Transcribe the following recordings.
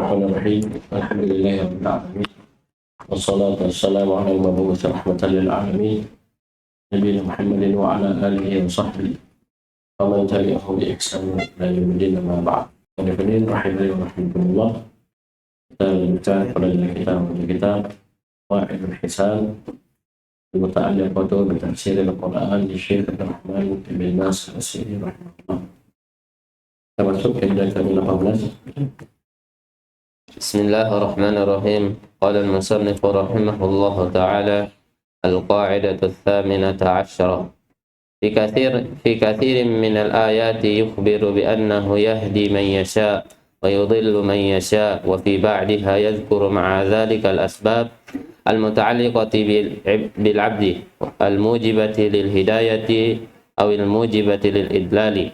Bismillahirrahmanirrahim. Alhamdulillahirabbil alamin. Wassalatu wassalamu ala al-mab'uts rahmatan lil alamin. Nabiyina Muhammadin wa ala alihi wa sahbihi wa man tabi'ahum bi ihsan ila yaumil din, amma ba'd. Hadirin rahimani wa rahimakumullah. Kita lanjutkan pada kitab Qawaidul Hisan al-muta'alliqatu bi tafsir al-Qur'an di Syekh Abdurrahman bin Nasir As-Sa'di rahimahullah. Kita masuk ke ayat ke-18. Bismillahirrahmanirrahim. Qala al-musannif rahimahullahu ta'ala al-qa'idatu ats-tsaminata 'asyrah. Fi kathirin min al-ayati yukhbiru bi annahu yahdi man yasha' wa yudhillu man yasha' wa fi ba'diha yadhkuru ma'a dhalika al-asbab al-muta'alliqati bil 'abdi al-mujibati lil hidayati aw al-mujibati lil idlali.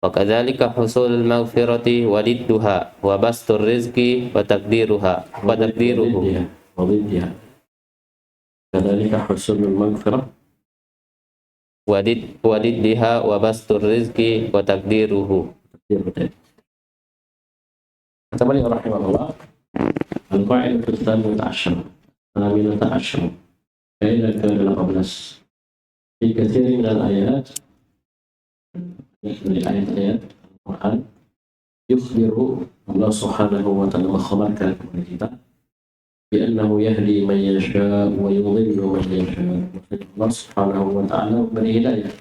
وكذلك حصول المغفرة وضدها وبسط الرزق وتقديرها وضدها كذلك حصول المغفرة وضدها وبسط الرزق وتقديره. Kata beliau rahimahullah, al-qa'idatu ats-tsaminata 'asyrah. Kaidah ke-18. Fi katsirin min al-ayat, dari ayat-ayat Al-Quran, yukhbiru, Allah subhanahu wa ta'ala mengkhabarkan kepada kita bi annahu yahdi man yasha wa yudhillu man yasha. Allah subhanahu wa ta'ala memberi hidayah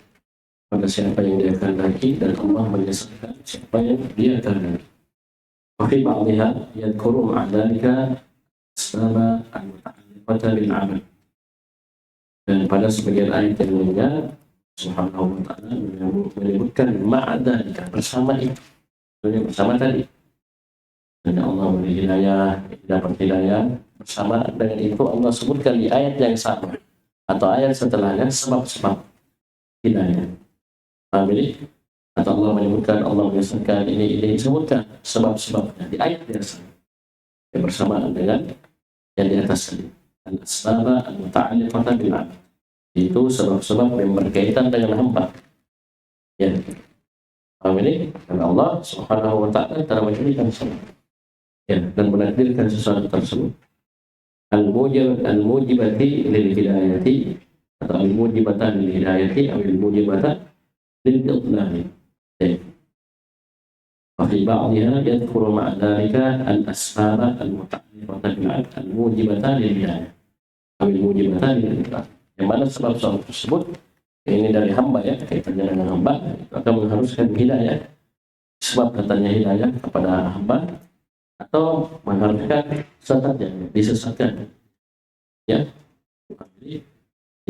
pada siapa yang dia kehendaki, dan Allah menyesatkan siapa yang dia kehendaki. Wa fi ba'dihha yadhkuru ma'a dhalika asbab al-muta'alliqata bil 'amal. Dan pada sebagian ayat yang lainnya Subhanahu wa ta'ala menyebutkan ma'adalika, bersama itu, bersama tadi. Dan Allah memberi hidayah, dapat hidayah, bersama dengan itu Allah sebutkan di ayat yang sama atau ayat setelahnya sebab-sebab hidayah. Paham ini? Atau Allah menyebutkan, Allah menyebutkan ini disebutkan sebab-sebabnya di ayat yang sama, yang bersamaan dengan yang di atas tadi. Al-asbab al-muta'alliqata bil 'amal, itu sebab-sebab yang berkaitan dengan hamba. Ya, paham ini? Karena Allah subhanahu wa ta'ala telah menjadikan sebab, ya, dan menakdirkan sesuatu tersebut. Al-mujibati lil hidayati, atau al-mujibatan lil hidayati atau al-mujibatan lil idlali. Wa fi ba'dihha yadhkuru ma'a dhalika al-asbab al-muta'alliqata bil 'abd al-mujibatan lil hidayah atau al-mujibatan lil idlali. Yang mana sebab-sebab tersebut ini dari hamba, ya, kaitannya dengan hamba, itu akan mengharuskan hidayah, sebab katanya hidayah kepada hamba, atau mengharuskan sesatnya, disesatkan, ya. Jadi,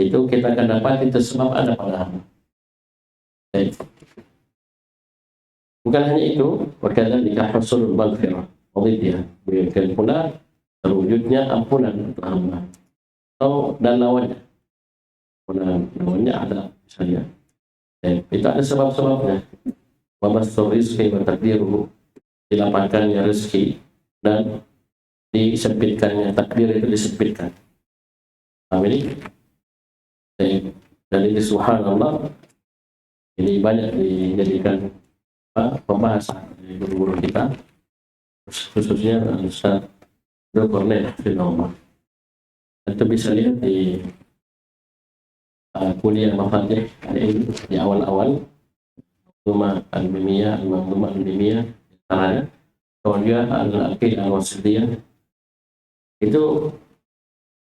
itu kita akan dapat itu sebab ada pada hamba. Baik. Bukan hanya itu, berkaitan dengan husulul maghfirah, dia berikan pula terwujudnya ampunan untuk hamba, atau dan lawannya. Namanya ada misalnya, itu ada sebab-sebabnya. Wabastur rizki wa takdiruhu, dilapangkannya rezeki dan disempitkannya, takdir itu disempitkan. Amin. Dan ini subhanallah, ini banyak dijadikan pembahasan dari guru-guru kita, khususnya Ustaz Dr. Firman. Itu bisa lihat di kuliah Mafatih ini di awal-awal, Manzumah al-Mimiyah, Manzumah al-Mimiyah caranya, kemudian al-Aqidah al-Wasithiyah, itu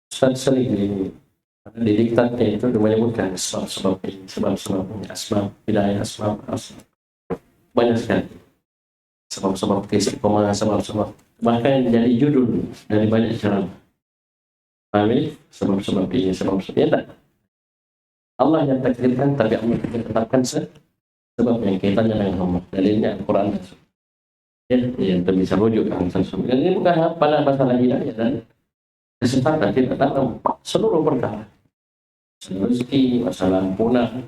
sering di diktatnya itu menyebutkan sebab-sebab asbab hidayah, asbab banyak sekali sebab-sebab keistiqomah, sebab-sebab, bahkan jadi judul dari banyak ceramah. Paham ini? Sebab-sebab ini, sebab-sebab ya, tak? Allah yang takdirkan, tapi Allah tetapkan sebab yang kaitannya dengan hamba. Dalilnya Al-Quran, ya, yang bisa rujuk ke sesuatu. Dan ini bukan pada masalah hidayah dan kesesatan, tidak dalam seluruh perkara. Masalah rezeki, masalah ampunan,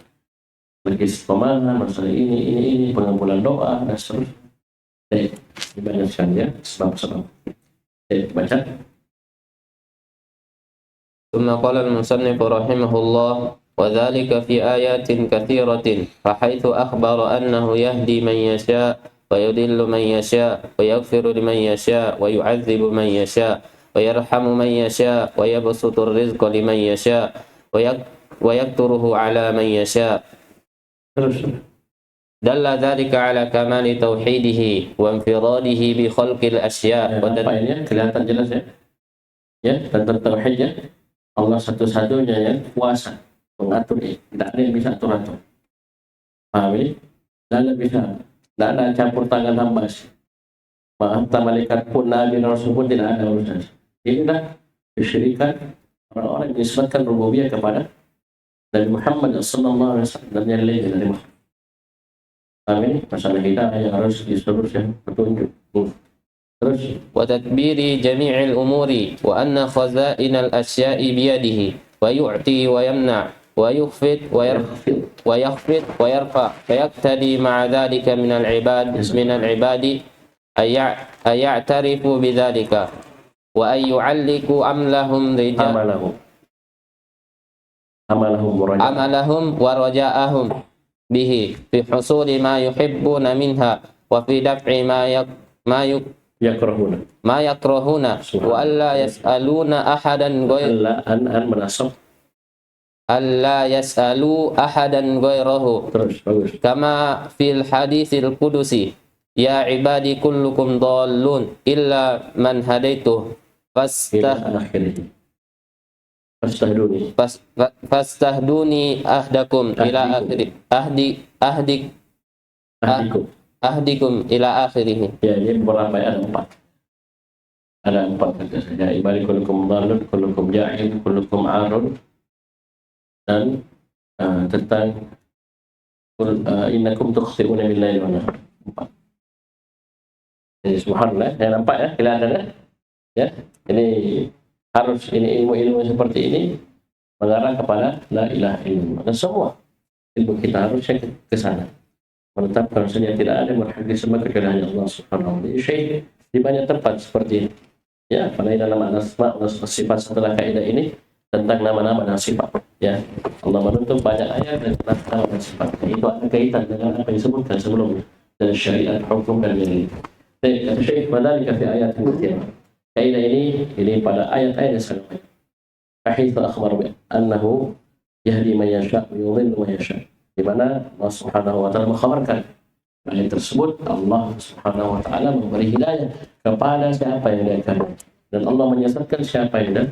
keistiqomahan, masalah ini, pengampunan doa, dan seterusnya. Dibanyakan, ya, sebab-sebab. Baca. ثم قال المصنف رحمه الله: وذلك في آيات كثيرة، فحيث أخبر أنه يهدي من يشاء ويضل من يشاء ويغفر لمن يشاء ويعذب من يشاء ويرحم من يشاء ويبسط الرزق لمن يشاء ويقدره على من يشاء. دل ذلك على كمال توحيده وانفراده بخلق الأشياء. Apa ini ya? Kelihatan jelas ya? Ya, tentang tauhidnya Allah satu-satunya yang kuasa mengatur ini. Tidak ada yang bisa atur-atur. Paham ini? Tidak ada bisa. Tidak ada campur tangan hamba. Maaf, malaikat pun, nabi, rasul pun tidak ada urusan. Inilah kesyirikan orang-orang yang disebutkan rububiyah kepada Nabi Muhammad SAW dan yang lainnya dari Muhammad. Paham ini? Masalah hidayah yang harus disuruh yang petunjuk. Terus وتدبير جميع الأمور وأن خزائن الأشياء بيده ويعطي ويمنع ويخفض ويرفع فيقتدي مع ذلك من العباد أن يعترفوا بذلك وأن يعلقوا أملهم ورجاءهم به في حصول ما يحبون منها وفي دفع ما يكرهون وألا يسألون أحدا غيره كما في الحديث القدسي يا عبادي كلكم ضالون إلا من هديته فاستهدوني أهدكم إلى ahdikum ila akhirih. Ya, ini beberapa ayat ada empat kata saja. Ibadi kullukum dhalun, kullukum ja'in, kullukum 'arun, dan tentang innakum tukhsi'una billahi wa nahar. Empat. Jadi subhanallah, ya nampak ya, kelihatan ya. Ini harus ilmu-ilmu seperti ini mengarah kepada la ilaha illallah. Dan semua ilmu kita harusnya ke sana. Menetapkan saja tidak ada yang berhak disembah kecuali hanya Allah Subhanahu wa taala. Syekh di banyak tempat seperti ini. Ya, pada nama asma wa sifat setelah kaidah ini tentang nama-nama dan sifat. Ya, Allah menuntut banyak ayat dan nama dan sifat. Itu ada kaitan dengan apa yang disebutkan sebelumnya dari syariat, hukum dan lain-lain. Baik, Syekh madzalika fi ayat katsirah. Kaidah ini pada ayat-ayat yang sangat banyak. Fahithu akhbar bi annahu yahdi man yasha' wa yudhillu man yasha'. Di mana Allah Subhanahu wa taala mengkhabarkan ayat tersebut Allah Subhanahu wa taala memberi hidayah kepada siapa yang dia kehendaki dan Allah menyesatkan siapa yang dia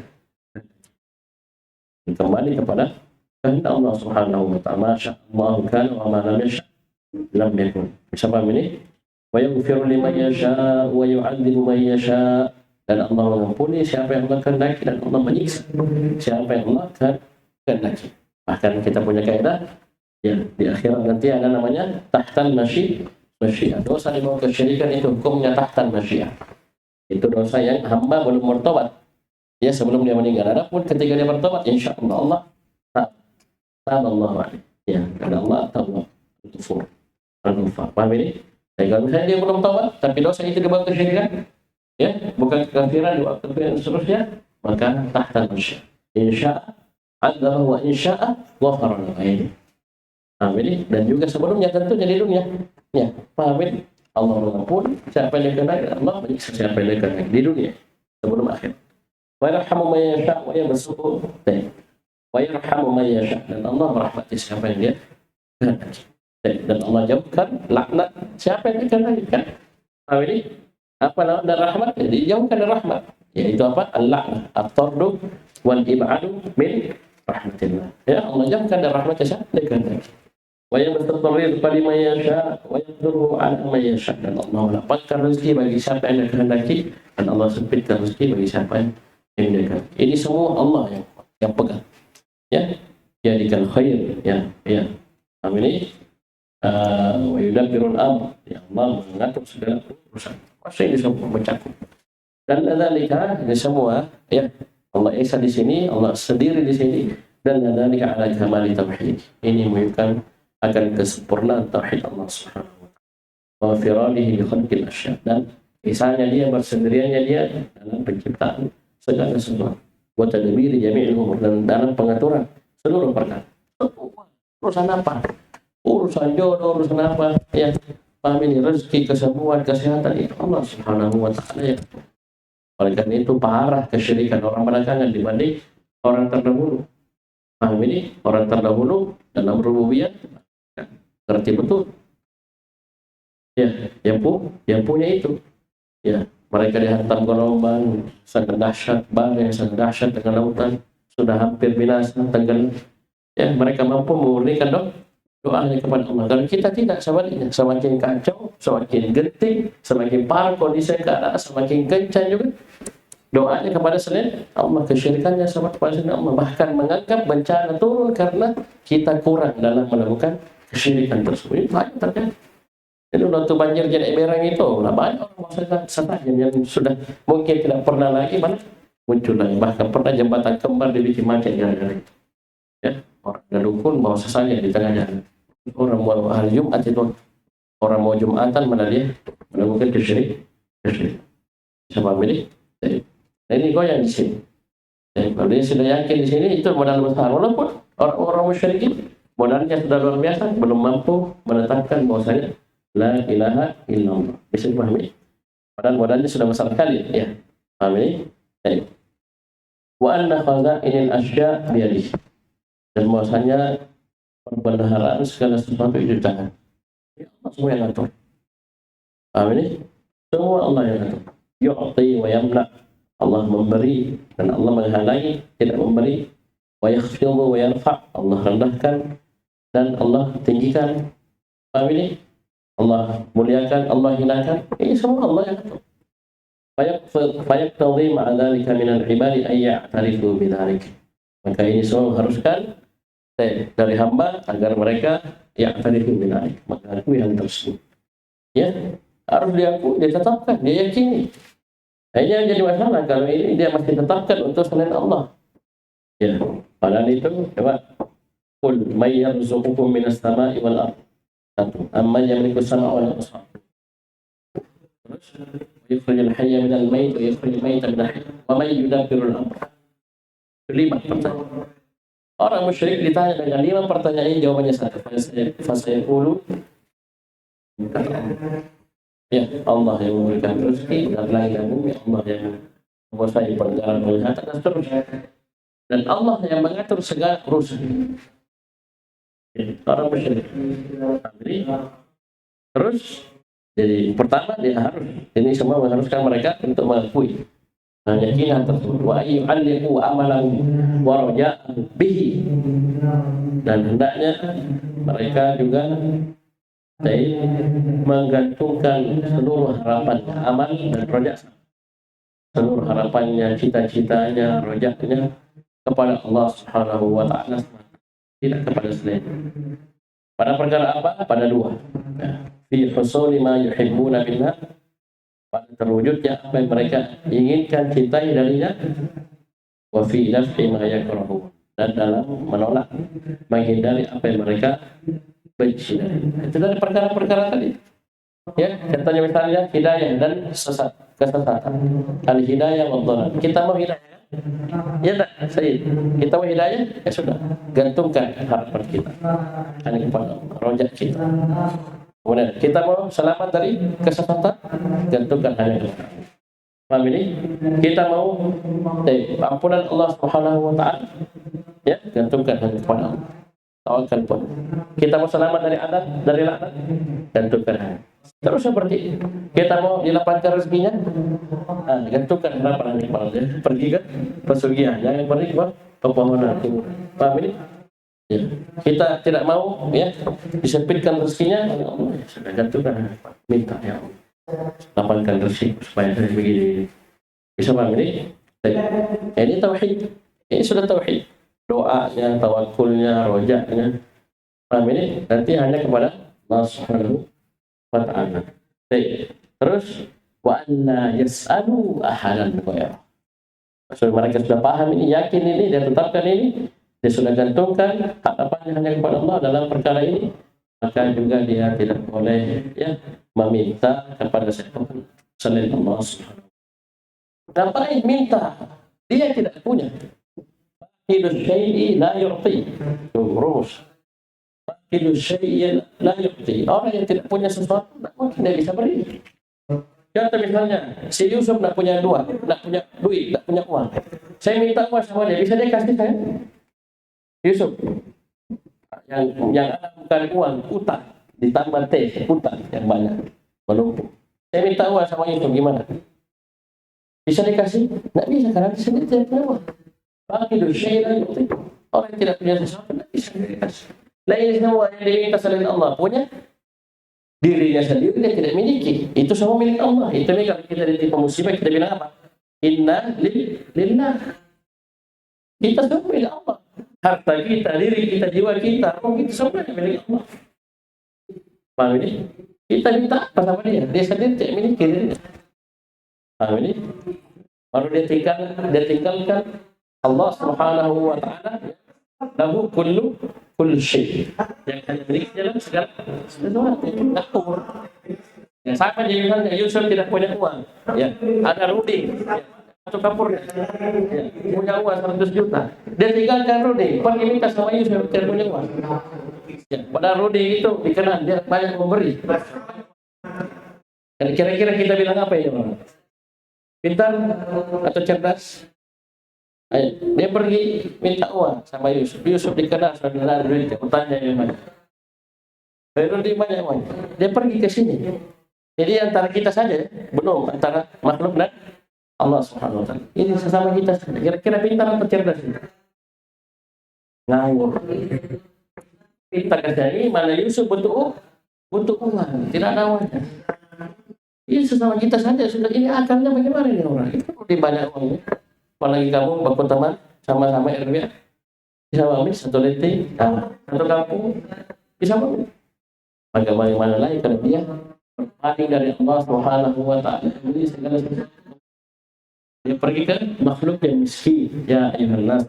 kembali kepada kehendak Allah Subhanahu wa taala. Masya Allah kana wa ma lam yasha lam yakun. Bisa paham ini? Wa yaghfiru liman yasha wa yu'adzibu man yasha, dan Allah mengampuni siapa yang Allah kehendaki dan Allah menyiksa siapa yang Allah kehendaki. Bahkan kita punya kaidah ya, di akhirat nanti ada namanya tahtal masyiah. Dosa di bawah kesyirikan itu hukumnya tahtal masyiah. Itu dosa yang hamba belum bertobat. Ya, sebelum dia meninggal. Adapun ketika dia bertobat, insya Allah Allah ya, karena Allah tawwab ghafur. Paham ini? Jadi kalau misalnya dia belum tobat, tapi dosa itu di bawah kesyirikan, ya, bukan kekafiran, di waktu dan seterusnya, maka tahtal masyiah. Insya Allah wa insya Allah ghafara lahu. Paham ini? Dan juga sebelumnya tentunya di dunia. Ya, paham ini? Allah mengampuni siapa yang dikehendaki, Allah menyiksa siapa yang dikehendaki di dunia sebelum akhir. Wa yarhamu man yasha' wa yabsutu wa yarhamu man yasha', dan Allah merahmati siapa yang dia kehendaki. Dan Allah jauhkan laknat siapa yang dikehendaki kan. Paham ini? Apa nama dan rahmat? Dijauhkan dari rahmat. Yaitu apa? Al-la'nah, at-tardu wal ib'adu min rahmatillah. Ya, Allah jauhkan dari rahmatnya siapa yang dikehendaki. Wa yabsutu rizqa liman yasha' wa yaqdiru 'ala man yasha', dan Allah melapangkan rezeki bagi siapa yang dia kehendaki dan Allah sempitkan rezeki bagi siapa yang dia kehendaki. Ini semua Allah yang pegang. Ya, jadikan khair. Ya. Amin. Ini wa yudabbirul amr. Ya, Allah mengatur segala urusan. Pasti ini semua mencakup. Dan dzalika ini semua ya Allah Esa di sini, Allah sendiri di sini, dan dzalika ala kamali tauhid. Ini menunjukkan akan kesempurnaan tauhid Allah Subhanahu wa taala. Wa firadihi bi khalqil asya', dan misalnya dia bersendiriannya dia dalam penciptaan segala sesuatu. Wa tadbiri jami'il umur, dan dalam pengaturan seluruh perkara. Urusan apa? Urusan jodoh, urusan apa? Ya, Paham ini? Rezeki, kesembuhan, kesehatan itu Allah Subhanahu wa Ta'ala yang atur. Oleh karena itu parah kesyirikan orang belakangan dibanding orang terdahulu. Paham ini? Orang terdahulu dalam rububiyah ngerti betul. Ya, yang punya itu. Ya, mereka dihantam gelombang sangat dahsyat, badai yang sangat dahsyat dengan lautan sudah hampir binasa, tenggelam. Ya, mereka mampu memurnikan doanya kepada Allah. Dan kita tidak, sebaliknya, semakin kacau, semakin genting, semakin parah kondisi keadaan, semakin kencang juga doanya kepada selain Allah, kesyirikannya sama kepada selain Allah, bahkan menganggap bencana turun karena kita kurang dalam melakukan kesyirikan tersebut. Itu banyak terjadi. Jadi waktu banjir jadi berang itu, banyak orang masyarakat yang sudah mungkin tidak pernah lagi muncul lagi. Bahkan pernah jembatan kembar dibikin macet gara-gara itu. Ya, orang dukun bawa sesanya di tengah jalan. Orang mau hari Jumat itu, orang mau Jumatan mana dia melakukan kesyirikan. Sama ini. Nah, ini goyang di sini. Kalau dia sudah yakin di sini itu modal besar. Walaupun orang musyrikin modalnya sudah luar biasa, belum mampu menetapkan bahwasanya la ilaha illallah. Bisa dipahami? Padahal modalnya sudah besar sekali, ya. Pahami? Baik. Wa anna khaza'inil asya' biyadihi. Dan bahwasanya perbendaharaan segala sesuatu itu di tangan. Allah semua yang atur. Pahami? Semua Allah yang atur. Yu'ti wa yamna. Allah memberi dan Allah menghalangi, tidak memberi. Wa yakhfidhu wa yarfa'. Allah rendahkan dan Allah tinggikan. Pahami? Allah muliakan, Allah hilangkan, ini semua Allah yang atur. Fayaqtadhi ma'a dhalika minal ibadi an ya'tarifu bidzalik. Maka ini semua mengharuskan dari hamba agar mereka ya'tarifu bidzalik, mengakui hal tersebut. Ya, harus diakui, ditetapkan, dia yakini. Nah, ini yang jadi masalah kalau ini dia masih tetapkan untuk selain Allah. Ya, padahal itu coba qul may yarzuqukum minas sama'i wal ardh. Satu, amma yamliku sama wal absar. Terus, yukhrijul hayya minal mayt wa yukhrijul mayta minal hayy wa may yudabbirul amr. 5 pertanyaan. Orang musyrik ditanya dengan 5 pertanyaan, jawabannya satu. Fasayaqulu ya Allah yang memberikan rezeki dan langit dan bumi, Allah yang menguasai perjalanan penglihatan dan seterusnya. Dan Allah yang mengatur segala urusan. Orang musyrik. Terus jadi pertama dia harus, ini semua mengharuskan mereka untuk mengakui keyakinan tersebut. Wa ayyu'alliqu amalahu wa raja'ahu bihi. Dan hendaknya mereka juga menggantungkan seluruh harapannya, amal dan roja, seluruh harapannya, cita-citanya, rojaknya kepada Allah Subhanahu wa Ta'ala, tidak kepada selain. Pada perkara apa? Pada 2. Fi husuli ma yuhibbuna minha, pada terwujudnya apa yang mereka inginkan, cintai darinya. Wa fi daf'i ma yakrahu, dan dalam menolak, menghindari apa yang mereka benci. Itu dari perkara-perkara tadi. Ya, contohnya misalnya hidayah dan kesesatan. Al-hidayah wa dhalal. Kita mau hidayah. Ya tak, Sayyid. Kita mau hidayah, ya sudah. Gantungkan harapan kita hanya kepada Allah, rojak kita. Kemudian kita mau selamat dari kesesatan, gantungkan hanya kepada Allah. Paham ini? Kita mau ampunan Allah Subhanahu wa Ta'ala, ya, gantungkan hanya kepada Allah. Tawakal pun. Kita mau selamat dari adab, dari laknat, gantungkan hanya. Terus seperti kita mau dilapangkan rezekinya, gantungkan harapan hanya kepada Allah. Pergi ke pesugihan, jangan pergi ke pepohonan. Paham ini? Ya. Kita tidak mau, ya, disempitkan rezekinya, Allah, sudah gantungkan, minta ya Allah, lapangkan rezeki supaya saya begini. Bisa paham ini? Ini tauhid. Ini sudah tauhid. Doanya, tawakulnya, rojaknya. Paham ini? Nanti hanya kepada Allah Subhanahu wa Ta'ala. Terus wa anna yas'alu ahadan ghairah. Maksud mereka sudah paham ini, yakin ini, dia tetapkan ini, dia sudah gantungkan harapannya hanya kepada Allah dalam perkara ini, maka juga dia tidak boleh, ya, meminta kepada siapapun selain Allah Subhanahu. Ngapain minta? Dia tidak punya. Hidup syai'i la yu'ti. Terus Itu syai'in la yu'ti. Orang yang tidak punya sesuatu tidak mungkin dia bisa beri. Contoh misalnya, si Yusuf tidak punya tidak punya duit, tidak punya uang. Saya minta uang sama dia, bisa dia kasih saya? Yusuf, yang ada bukan uang, utang, ditambah teh, utang yang banyak, menumpuk. Saya minta uang sama Yusuf, gimana? Bisa dikasih? Tidak bisa, karena dia sendiri tidak punya uang. Itu syai'in yu'ti. Orang yang tidak punya sesuatu tidak bisa dikasih. Nah ini semua yang diminta selain Allah punya, dirinya sendiri dia tidak miliki. Itu semua milik Allah. Itu nih kalau kita ditimpa musibah kita bilang apa? Inna lillah. Kita semua milik Allah. Harta kita, diri kita, jiwa kita, roh kita semua milik Allah. Paham ini? Kita minta apa sama dia? Dia sendiri tidak miliki dirinya. Paham ini? Baru dia tinggalkan Allah Subhanahu wa taala. Lahu kullu syai', yang hanya milik dalam segala sesuatu. Dapur. Ya, sama jadi misalnya Yusuf tidak punya uang, ya ada Rudi, ya, atau kapurnya, ya, punya uang 100 juta, dia tinggalkan Rudi, pergi minta sama Yusuf tidak punya uang. Ya, pada Rudi itu dikenal dia banyak memberi. Dan kira-kira kita bilang apa ya orang? Pintar atau cerdas? Dia pergi minta uang sama Yusuf. Yusuf dikenal saudara duit, utangnya yang banyak. Rudi banyak uang. Dia pergi ke sini. Jadi antara kita saja, belum antara makhluk dan Allah Subhanahu wa taala. Ini sesama kita saja. Kira-kira pintar atau cerdas? Ngawur. Pintar saja ini mana Yusuf butuh uang, tidak ada uangnya. Ini sesama kita saja sudah, ini akalnya bagaimana ini orang? Itu lebih banyak uangnya. Apalagi kamu bakal teman sama-sama RW bisa mamin satu leti, satu kampung bisa mamin. Bagaimana lagi kalau dia berpaling dari Allah Subhanahu wa taala, beri segala sesuatu. Dia pergi ke makhluk yang miskin, ya ayyuhan nas.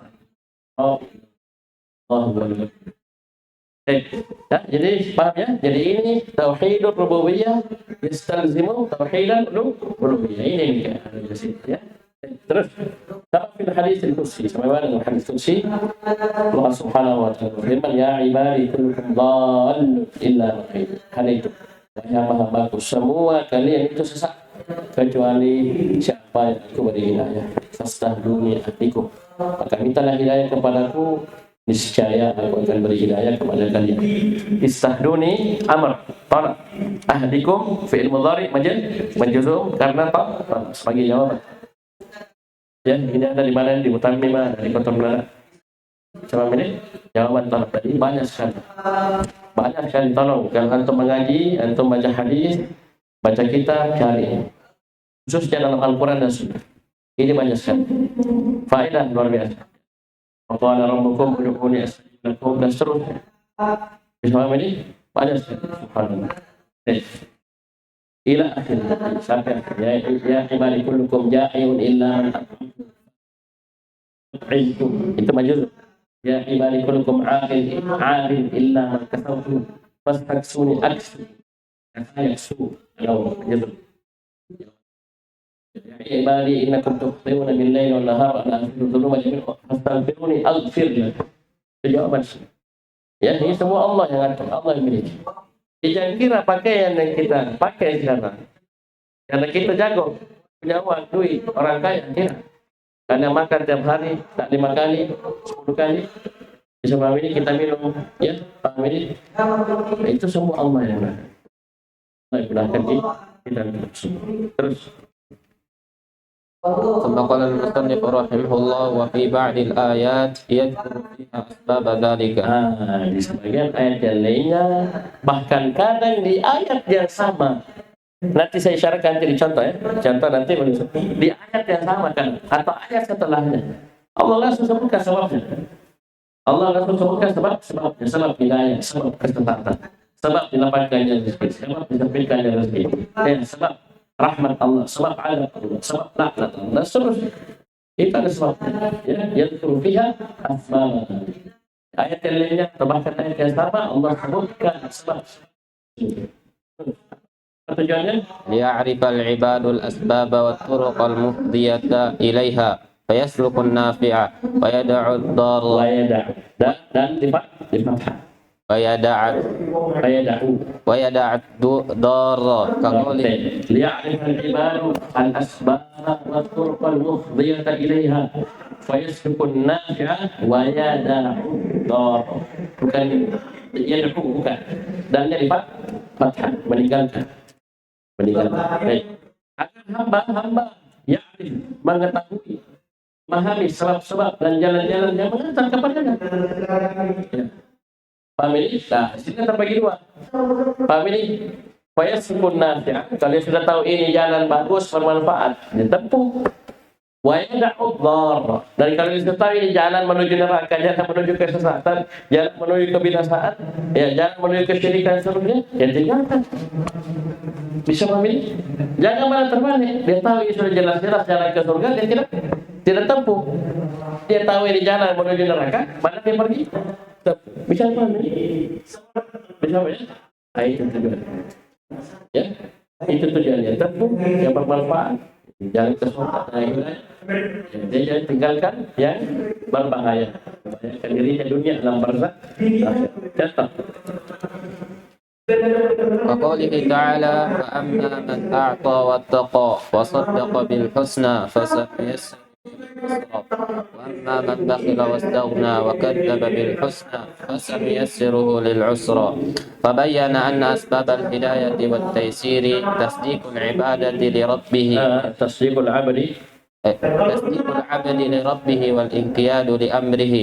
Ya, jadi paham ya? Jadi ini tauhidul rububiyah yastalzimu tauhidul uluhiyah. Ini ya. Terus fil hadis al-qudsi, sebagaimana dalam hadis qudsi Allah Subhanahu wa taala berfirman, ya ibadi kullukum dhallun illa man hadaitu. Wahai hamba-hambaku, semua kalian itu sesat kecuali siapa yang aku beri hidayah. Fastahduni ahdikum, maka mintalah hidayah kepadaku, niscaya aku akan beri hidayah kepada kalian. Istahduni amr talab, ahdikum fi'il mudhari majzum karena sebagai jawaban. Ya, ini ada di mana? Di mutammimah, dari kotor belakang. Coba ini jawaban tolong tadi banyak sekali tolong. Kalau antum mengaji, antum baca hadis, baca kitab, cari. Khususnya dalam Al-Quran dan Sunnah. Ini banyak sekali. Faedah luar biasa. Qala rabbukum ud'uni astajib lakum dan seterusnya. Bisa ini banyak sekali. Subhanallah. Ila akhir sampai ya ibadi kullukum ja'iun illa man at'amtum. Itu majuz. Ya ibadi kullukum 'adin illa man kasawtum fastaksuni aksu yaksu. Kalau majuz. Ya ibadi innakum tukhti'una bil-laili wan-nahari wa la tudhununa jami'an fastaghfiruni aghfir lakum. Jawaban. Ya, ini semua Allah yang atur, Allah yang miliki. Jangan kira pakaian yang kita pakai sekarang karena kita jago, punya uang, duit, orang kaya, kira karena makan tiap hari, tak 5 kali, 10 kali bisa paham ini, kita minum, ya paham ini, itu semua Allah yang ada. Allah yang gunakan kita terus. ثم قال المصنف رحمه الله وفي بعض الآيات يذكر فيها أسباب ذلك. Di sebagian ayat yang lainnya, bahkan kadang di ayat yang sama, nanti saya isyaratkan jadi contoh ya, contoh nanti di ayat yang sama kan, atau ayat setelahnya Allah langsung sebutkan sebabnya. Allah langsung sebutkan sebabnya, sebab hidayah, sebab kesempatan, sebab dilapangkannya rezeki, sebab disempitkannya rezeki, sebab rahmat Allah, sebab adab Allah, sebab laknat Allah, seterusnya. Itu ada sebabnya. Ya, yadhkuru fiha asbab. Ayat yang lainnya, atau bahkan ayat yang sama, Allah sebutkan sebab. Tujuannya? Liya'rifal ibadul asbab wa turuqal mufdiyata ilaiha fayaslukun nafi'a wa yada'ud darra. Dan di fathah. ويدع الضار كقوله ليعرف العباد الأسباب والطرق المفضية إليها فيسلك النافع ويدع الضار. Bukan yad'u, bukan. Dalnya di fathah, meninggalkan. Baik. Agar hamba ya'rif, mengetahui, memahami sebab-sebab dan jalan-jalan yang mengantar kepadanya. Ya. Paham ini? Nah, sini terbagi dua. Paham ini? Fayasbun nafi'ah. Kalau sudah tahu ini jalan bagus, bermanfaat, ditempuh. Wa yad'u dharra. Dan kalau sudah tahu ini jalan menuju neraka, jalan menuju kesesatan, jalan menuju kebinasaan, ya jalan menuju kesyirikan seterusnya, ya tinggalkan. Bisa paham ini? Jangan malah terbalik. Dia tahu ini sudah jelas-jelas jalan ke surga, dia tidak tempuh. Dia tahu ini jalan menuju neraka, mana dia pergi? Bisa paham ini? Bisa paham ya? Itu tujuan. Ya, itu tujuannya. Tempuh yang bermanfaat, jalan ke surga. Dia jangan tinggalkan yang berbahaya. Membahayakan dirinya dunia dalam barzakh. Contoh. وقوله تعالى فأما من أعطى واتقى وصدق بالحسنى فسنيسره لليسرى وأما من بخل واستغنى وكذب بالحسنى فسنيسره للعسرى فبين أن أسباب الهداية والتيسير تصديق العبادة لربه تصديق العبد لربه والانقياد لأمره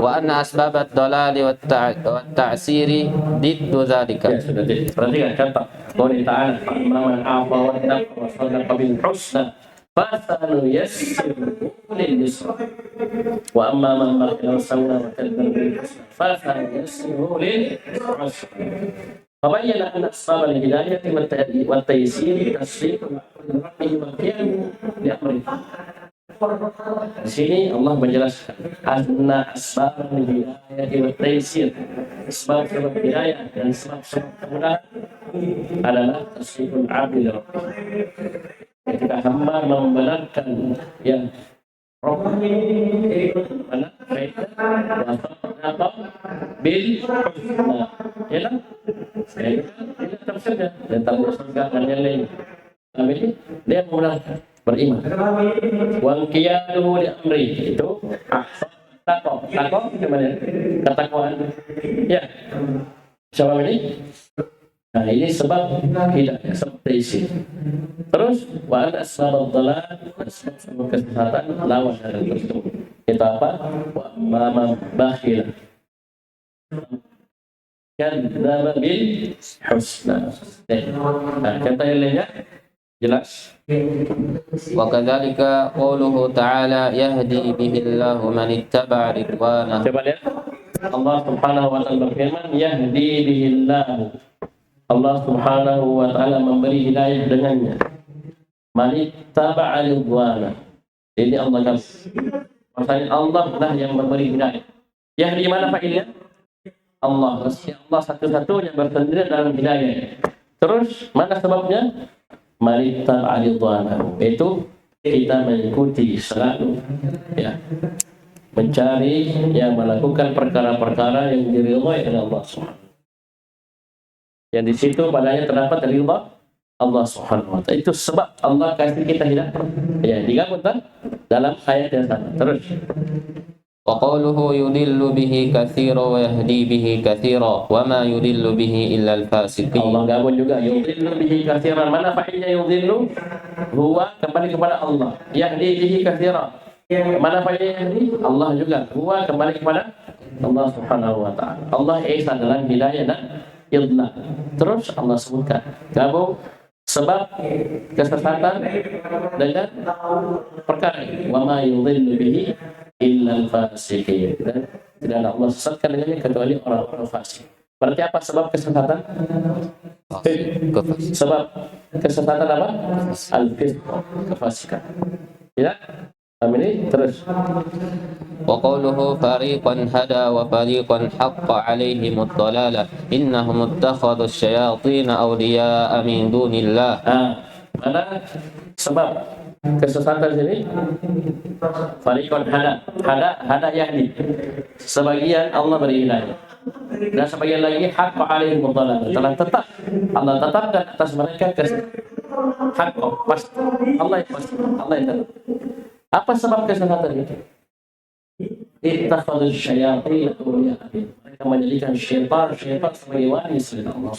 وأن أسباب الضلال والتعسير ضد ذلك. Ya, sudah. Perhatikan contoh. Qul ta'ala man a'ta wa taqa wa sadaqa bil husna fasanuyassiruhu lil yusra wa amma man bakhila wa sawna wa kadzdzaba bil husna fasanuyassiruhu lil usra. فبين أن أسباب الهداية والتيسير تصديق ربه والقيام بأمره. Di sini Allah menjelaskan anna asbab hidayah wa taysir, sebab hidayah dan sebab kemudahan adalah tasdiqul abdi rabbih. Ketika hamba membenarkan yang Rabb mana kaitan atau bil husna, ya kan? Saya tetap saja tentang surga dan yang lain. Tapi dia membenarkan, beriman. Wa qiyaduhu li amri, itu takwa gimana? Ketakwaan. Ya. Siapa ini? Nah, ini sebab hidayah, sebab taysir. Terus wa asbab dhalal, sebab kesesatan lawan dari tersebut. Itu apa? Wa ma bakhil. Kadzdzaba bil husna. Nah, kata yang lainnya jelas. وكذلك قوله تعالى يهدي به الله من اتبع رضوانه. Coba lihat. Allah Subhanahu wa taala berfirman yahdi bihillah. Allah Subhanahu wa taala memberi hidayah dengannya. Man ittaba'a ridwana. Ini Allah kan. Maksudnya Allah lah yang memberi hidayah. Yahdi mana fa'ilnya? Allah. Allah satu-satunya bersendiri dalam hidayah. Terus mana sebabnya? Man ittaba'a ridwana. Itu kita mengikuti selalu, ya, mencari yang melakukan perkara-perkara yang diridhai oleh Allah Subhanahu. Yang di situ padanya terdapat ridha Allah Subhanahu wa taala. Itu sebab Allah kasih kita hidayah. Ya, digabung dalam ayat yang sama. Terus وقوله يضل به كثيرا ويهدي به كثيرا وما يضل به إلا الفاسقين. Allah gabung juga yudhillu bihi katsiran. Mana fa'ilnya yudhillu? Huwa kembali kepada Allah. Yahdi bihi katsiran. Mana fa'ilnya yahdi? Allah juga. Huwa kembali kepada Allah Subhanahu wa taala. Allah Esa dalam hidayah dan idlah. Terus Allah sebutkan gabung sebab kesesatan dengan perkara wa ma yudhillu bihi illa al-fasiqin. Dan tidak Allah sesatkan dengannya kecuali orang-orang fasik. Berarti apa sebab kesesatan? Sebab kesesatan apa? Al-fisq, kefasikan. Ya? Amin. Terus. وقوله فريقا هدى وفريقا حق عليهم الضلالة إنهم اتخذوا الشياطين أولياء من دون الله. Mana sebab kesesatan sini fariqun hada yahdi. Sebagian Allah beri hidayah. Dan sebagian lagi haqqa alaihim dhalalah. Telah tetap Allah tetapkan atas mereka haqqa pasti. Allah yang pasti. Allah yang tetap. Apa sebab kesesatan itu? Ittakhadhu syayatin awliya. Mereka menjadikan syaitan sebagai wali selain Allah.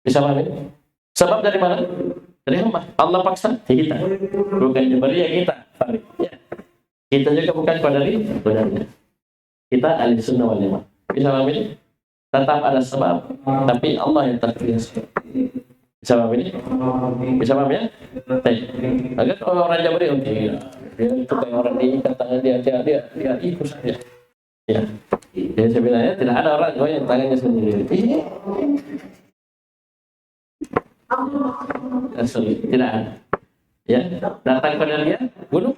Bisa paham ini? Sebab dari mana? Dari hamba. Allah paksa kita. Bukan diberi ya kita. Ya. Kita juga bukan dari benarnya. Kita ahli sunnah wal jamaah. Bisa paham ini? Tetap ada sebab, tapi Allah yang terpilih. Bisa paham ini? Bisa paham ya? Agar orang Jabari dia itu kayak orang diikat tangan dia ikut saja. Ya. Jadi sebenarnya tidak ada orang goyang tangannya sendiri. Tidak ada. Ya, datang pada dia bunuh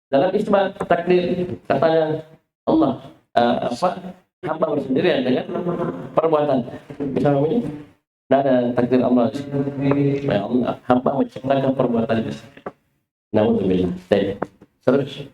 dalam isbat takdir katanya Allah hamba bersendirian dengan perbuatan. Bisa ini? Tidak ada takdir Allah. Ya Allah, hamba menciptakan perbuatan itu. Naudzubillah. Terus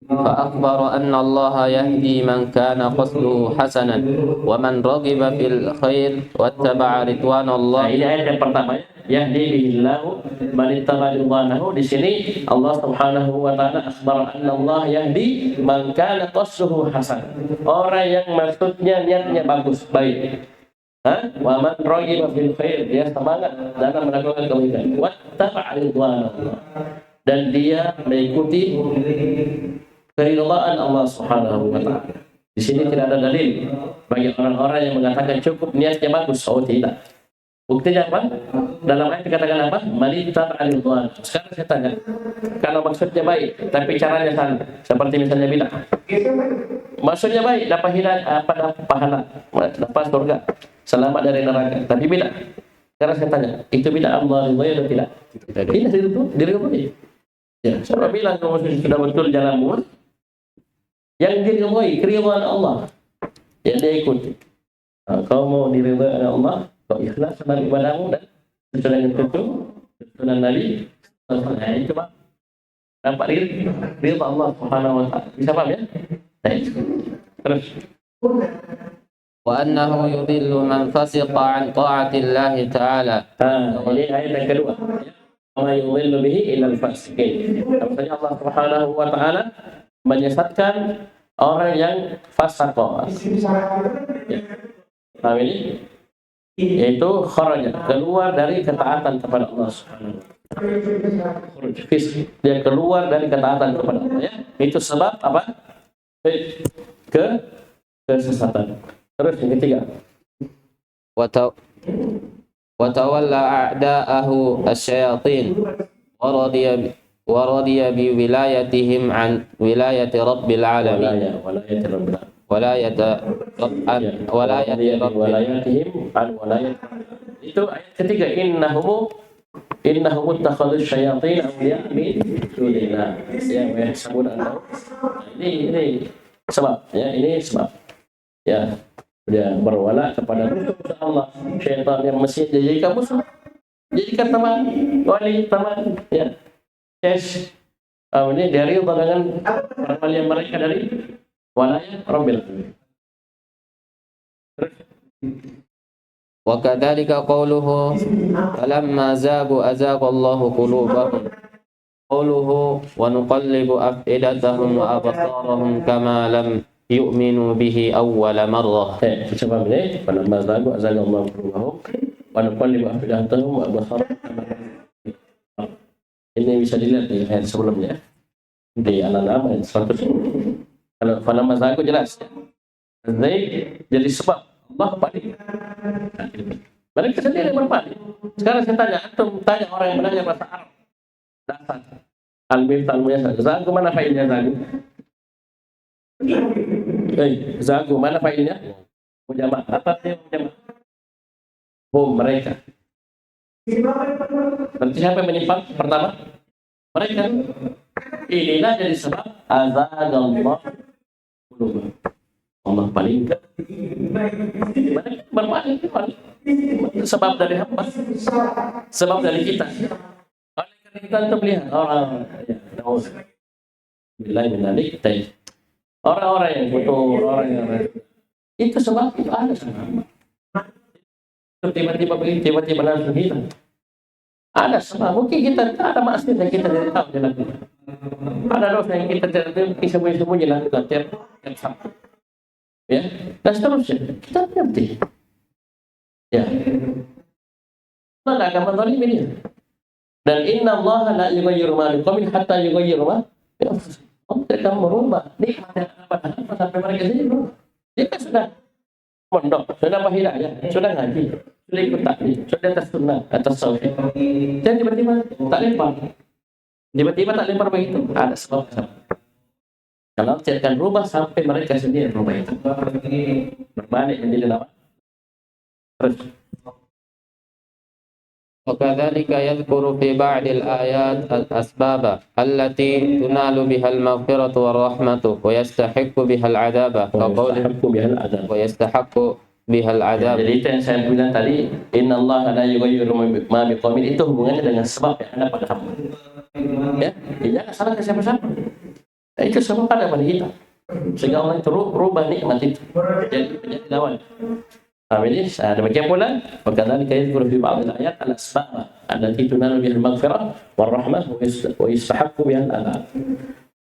فأخبر أن الله يهدي من كان قصده حسنا ومن رغب في الخير واتبع رضوان الله. Ini ayat yang pertama ya. Yahdi bihillahu man ittaba ridwanahu. Di sini Allah Subhanahu wa taala akhbar anna Allah yahdi man kana qasduhu hasan. Orang yang maksudnya niatnya bagus, baik. Wa man raghiba fil khair, dia semangat dalam melakukan kebaikan. Wattaba ridwanallah. Dan dia mengikuti keridhaan Allah Subhanahu wa taala. Di sini tidak ada dalil bagi orang-orang yang mengatakan cukup niatnya bagus. Oh tidak. Buktinya apa? Dalam ayat dikatakan apa? Manitta al-ridwan. Sekarang saya tanya, kalau maksudnya baik, tapi caranya salah, seperti misalnya bidah. Maksudnya baik, dapat hidayah, dapat pahala, dapat surga, selamat dari neraka. Tapi bidah. Sekarang saya tanya, itu bidah Allah ridhoi atau tidak? Tidak diridhoi. Ya, siapa bilang kamu sudah betul jalanmu? Yang diridhoi keridhaan Allah yang dia ikuti. Kau mau diridhoi oleh Allah, kau ikhlas dalam ibadahmu dan sesuai dengan tuntunan Nabi. Itu Pak. Dapat ridha Allah Subhanahu wa taala. Bisa paham ya? Terus wa annahu yudhillu man fasiqa an ta'atillahi ta'ala. Ini ayat yang kedua. Wa yudhillu bihi ilal fasiqin. Maksudnya Allah Subhanahu wa taala menyesatkan orang yang fasaq. Ya. Paham ini? Yaitu kharaja, keluar dari ketaatan kepada Allah Subhanahu wa taala. Dia keluar dari ketaatan kepada Allah ya. Itu sebab apa? Kesesatan. Terus yang ketiga. Wa tawalla a'da'ahu asyayatin wa radiya bi wilayatihim an wilayati rabbil alamin. Itu ayat ketiga, innahum ittakhadhu syayatin awliya min dunillah. Ya, ini sebab ya, ini sebab. Ya, dia berwala kepada Allah. Syaitan yang mesti dijadikan musuh, jadikan teman, wali teman. Ya, yes. Ini dari pandangan perwalian mereka dari walayah Rabbil Alamin. Wa kadzalika qawluhu falamma zagu azaqa Allahu qulubahum. Qawluhu wa nuqallibu afidatahum wa absarahum kama lam yu'minu bihi awwala marrah. Coba ini falamma zagu azaqa Allahu qulubahum wa nuqallibu afidatahum wa absarahum kama lam. Ini bisa dilihat di ayat sebelumnya di Al-An'am ayat 100. Kalau falamma zagu jelas ya. Zaig jadi sebab Allah paling. Mereka sendiri berpaling. Sekarang saya tanya, antum tanya orang yang belajar bahasa Arab. Dasar. Al-Miftal Muyasar. Zagu mana failnya zagu? Zagu mana failnya? Mujama. Apa dia mujama? Mereka. Berarti siapa yang menyimpang pertama? Mereka. Inilah jadi sebab azagallah qulubahum. Allah paling berpaling. Sebab dari hamba, sebab dari kita. Oleh karena kita untuk melihat orang, ya, orang-orang yang butuh, orang yang itu sebab itu ada sama. Tiba-tiba begini, tiba-tiba langsung hilang. Ada sebab, mungkin kita ada maksiat yang kita tidak tahu dilakukan. Ada dosa yang kita tidak tahu, sembunyi-sembunyi lakukan tiap Sabtu. Ya, dan seterusnya. Kita mengerti. Ya. Mana agama zalim ini? Dan inna Allah la yughayyiru ma biqaumin hatta yughayyiru ma bi anfusihim. Allah tidak akan merubah nikmat yang ada sampai mereka sendiri berubah. Dia kan sudah mondok, sudah hidayah, sudah ngaji, sudah ikut taklim, sudah atas sunnah, atas tauhid. Dan tiba-tiba tak lempar. Tiba-tiba tak lempar begitu. Ada sebab. Kalau tidak akan berubah sampai mereka sendiri berubah itu. Berbalik menjadi lawan. Terus. وكذلك يذكر في بعض الآيات الأسباب التي تنال بها المغفرة والرحمة ويستحق بها العذاب ويستحق بها العذاب. Jadi itu yang saya bilang tadi, Inna Allah la yughayyiru ma biqaumin, itu hubungannya dengan sebab yang ada pada hamba. Ya, jangan salahkan siapa-siapa. Itu sebab ada pada kita. Sehingga Allah itu rubah nikmat itu jadi lawan. Jadi demikian pula wakadzalika yadhkuru fi ba'd al-ayat al-asbab allati tunalu biha al-maghfirah war-rahmah wa yastahiqqu biha al-'adab.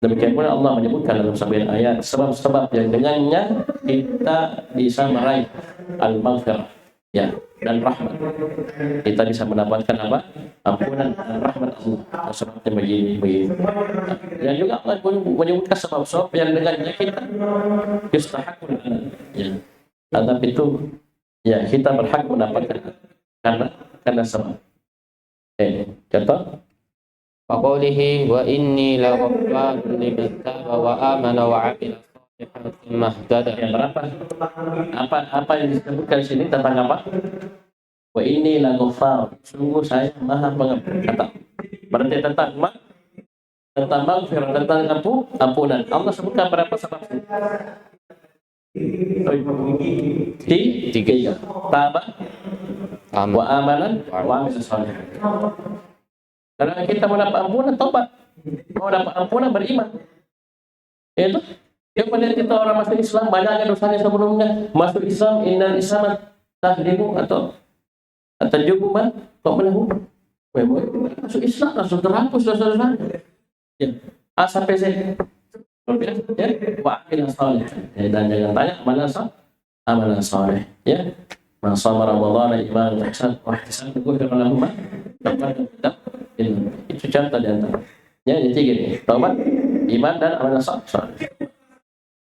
Demikian pula Allah menyebutkan dalam sebagian ayat sebab-sebab yang dengannya kita bisa meraih al-maghfirah, ya, dan rahmat. Kita bisa mendapatkan apa? Ampunan dan rahmat Allah. Sebabnya begini. Dan juga Allah menyebutkan sebab-sebab yang dengannya kita yastahiqqu al-'adab. Ya. Adab itu, ya, kita berhak mendapatkan karena sebab. Contoh, Faqaulihi wa inni laghaffarun liman taba wa amana wa 'amila shalihan tsumma ihtada. yang berapa? Apa yang disebutkan di sini tentang apa? Wa inni laghafar, sungguh saya Maha Pengampun. Kata berarti tentang maghfirah, tentang ampunan. Allah sebutkan berapa sebab? Tiga. Taba wa amalan wa amil salih. Kalau kita mau dapat ampunan, tobat. Mau dapat ampunan, beriman. Itu yang pada kita orang masuk Islam banyaknya dosanya sebelumnya. Masuk Islam, innal Islam tahdimu atau tajubu man qablahu. Masuk Islam langsung terhapus dosa-dosanya. Ya. Sampai saya ya, wa amil salih. Dan jangan tanya amalan salih, ya. Man shama Ramadan imanan wa ihtisaban ghufira lahu ma taqaddama. Itu contoh di antara. Ya, jadi gini, taubat, iman dan amalan saleh.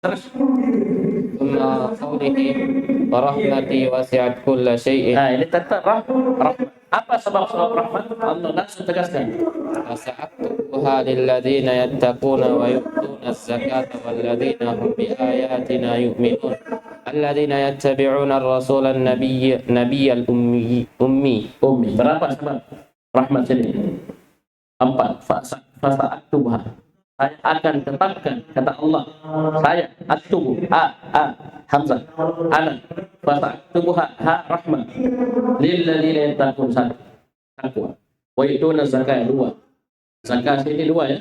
Terus qawlihi wa rahmati wasi'at kulla syai'in. Nah, ini tentang rahmat. Apa sebab rahmat? Allah langsung tegaskan. Wasa'atuha lilladzina yattaquna wa yu'tuna az-zakata walladzina hum bi ayatina yu'minun. Alladzina yattabi'una ar-rasula an-nabiyyal ummi. Berapa sebab rahmat ini? 4. Fasa'atuha. Saya akan tetapkan, kata Allah. Saya aktubu hamzah ana fasa'atuha rahmat lilladzina yattaquna taqwa wa yu'tuna zakata 2. Zakat ini 2, ya.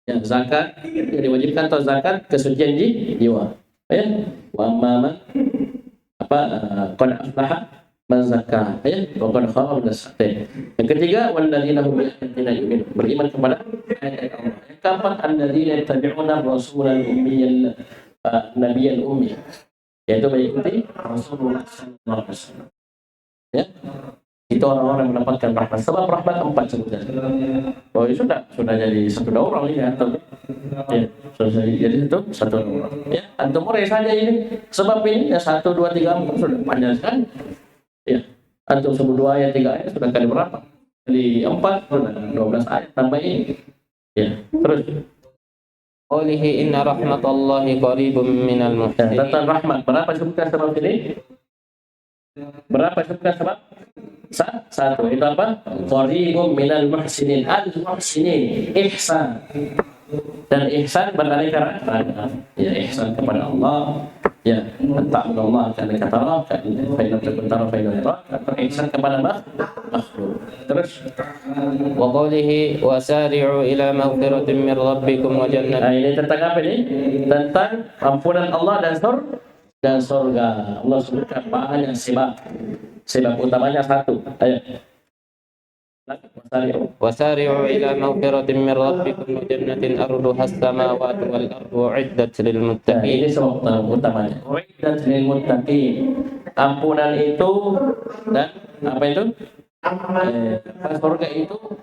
Ya, zakat yang diwajibkan atau zakat kesucian jiwa. Ya, wa amma qad aflaha man zakkaha, ya, wa qad khaba min as-sakin. Yang ketiga, walladzina hum bi ayatina yu'minun, beriman kepada ayat Allah. Yang keempat, alladzina yattabi'una ar-rasulan ummiyal nabiyyal ummi, yaitu mengikuti Rasulullah sallallahu alaihi wasallam. Ya. Itu orang-orang yang mendapatkan rahmat. Sebab rahmat 4 sebenarnya. Oh, itu sudah jadi satu daurah ini, atau ya, sudah jadi satu daurah. Ya, antum mulai saja ini. Sebab ini ya 1 2 3 4 sudah panjang sekali. Ya, antum sebut 2 ayat 3 ayat sudah kali berapa? Kali 4 sudah 12 ayat tambah ini. Ya, terus Qawlihi inna rahmatallahi qaribun minal muhsinin. tentang rahmat, berapa sebutkan sebab ini? Berapa sebutkan sebab? 1, itu apa? Qaribun minal muhsinin. Al-muhsinin, ihsan. Dan ihsan beraneka ragam. Ya, ihsan kepada Allah, Ya, ta'budallaha ka'annaka tarahu fa in lam takun tarahu fa innahu yarak. Ihsan kepada makhluk. Terus Wa qawlihi wasari'u ila maghfiratin min rabbikum wa jannatin. nah, ini tentang apa ini? Tentang ampunan Allah dan surga. Allah sebutkan banyak sebab utamanya satu. Ayo. Wasari'u ila maghfiratin min rabbikum wa jannatin arduha as-samawati wal ardu u'iddat lil Nah, muttaqin. ini sebab utamanya. Uiddat lil muttaqin. Ampunan itu dan apa itu? Surga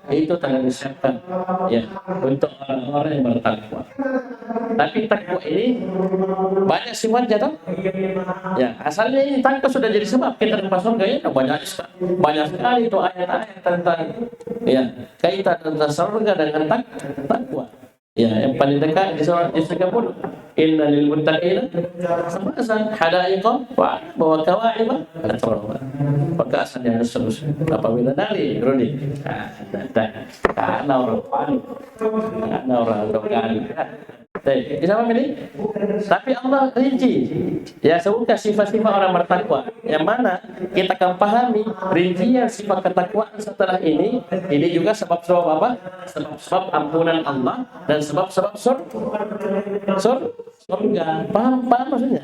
itu telah disiapkan ya untuk orang-orang yang bertakwa. Tapi takwa ini banyak sifatnya toh. Ya, asalnya ini takwa sudah jadi sebab kita dapat surga ya banyak sekali itu ayat-ayat tentang ya kaitan antara surga dengan takwa. Ya, yang paling dekat di surah 30. Inna lil muttaqina mafasan hadaiqa wa kawa'iba atraba. Pekasan yang seterusnya. Apabila dari Rudi. Karena orang kali. Bisa memilih, tapi Allah rinci. Ya, sebutkan sifat-sifat orang bertakwa. Yang mana kita akan pahami rincian sifat ketakwaan setelah ini. Ini juga sebab-sebab apa? Sebab-sebab ampunan Allah dan sebab-sebab surga. Paham maksudnya?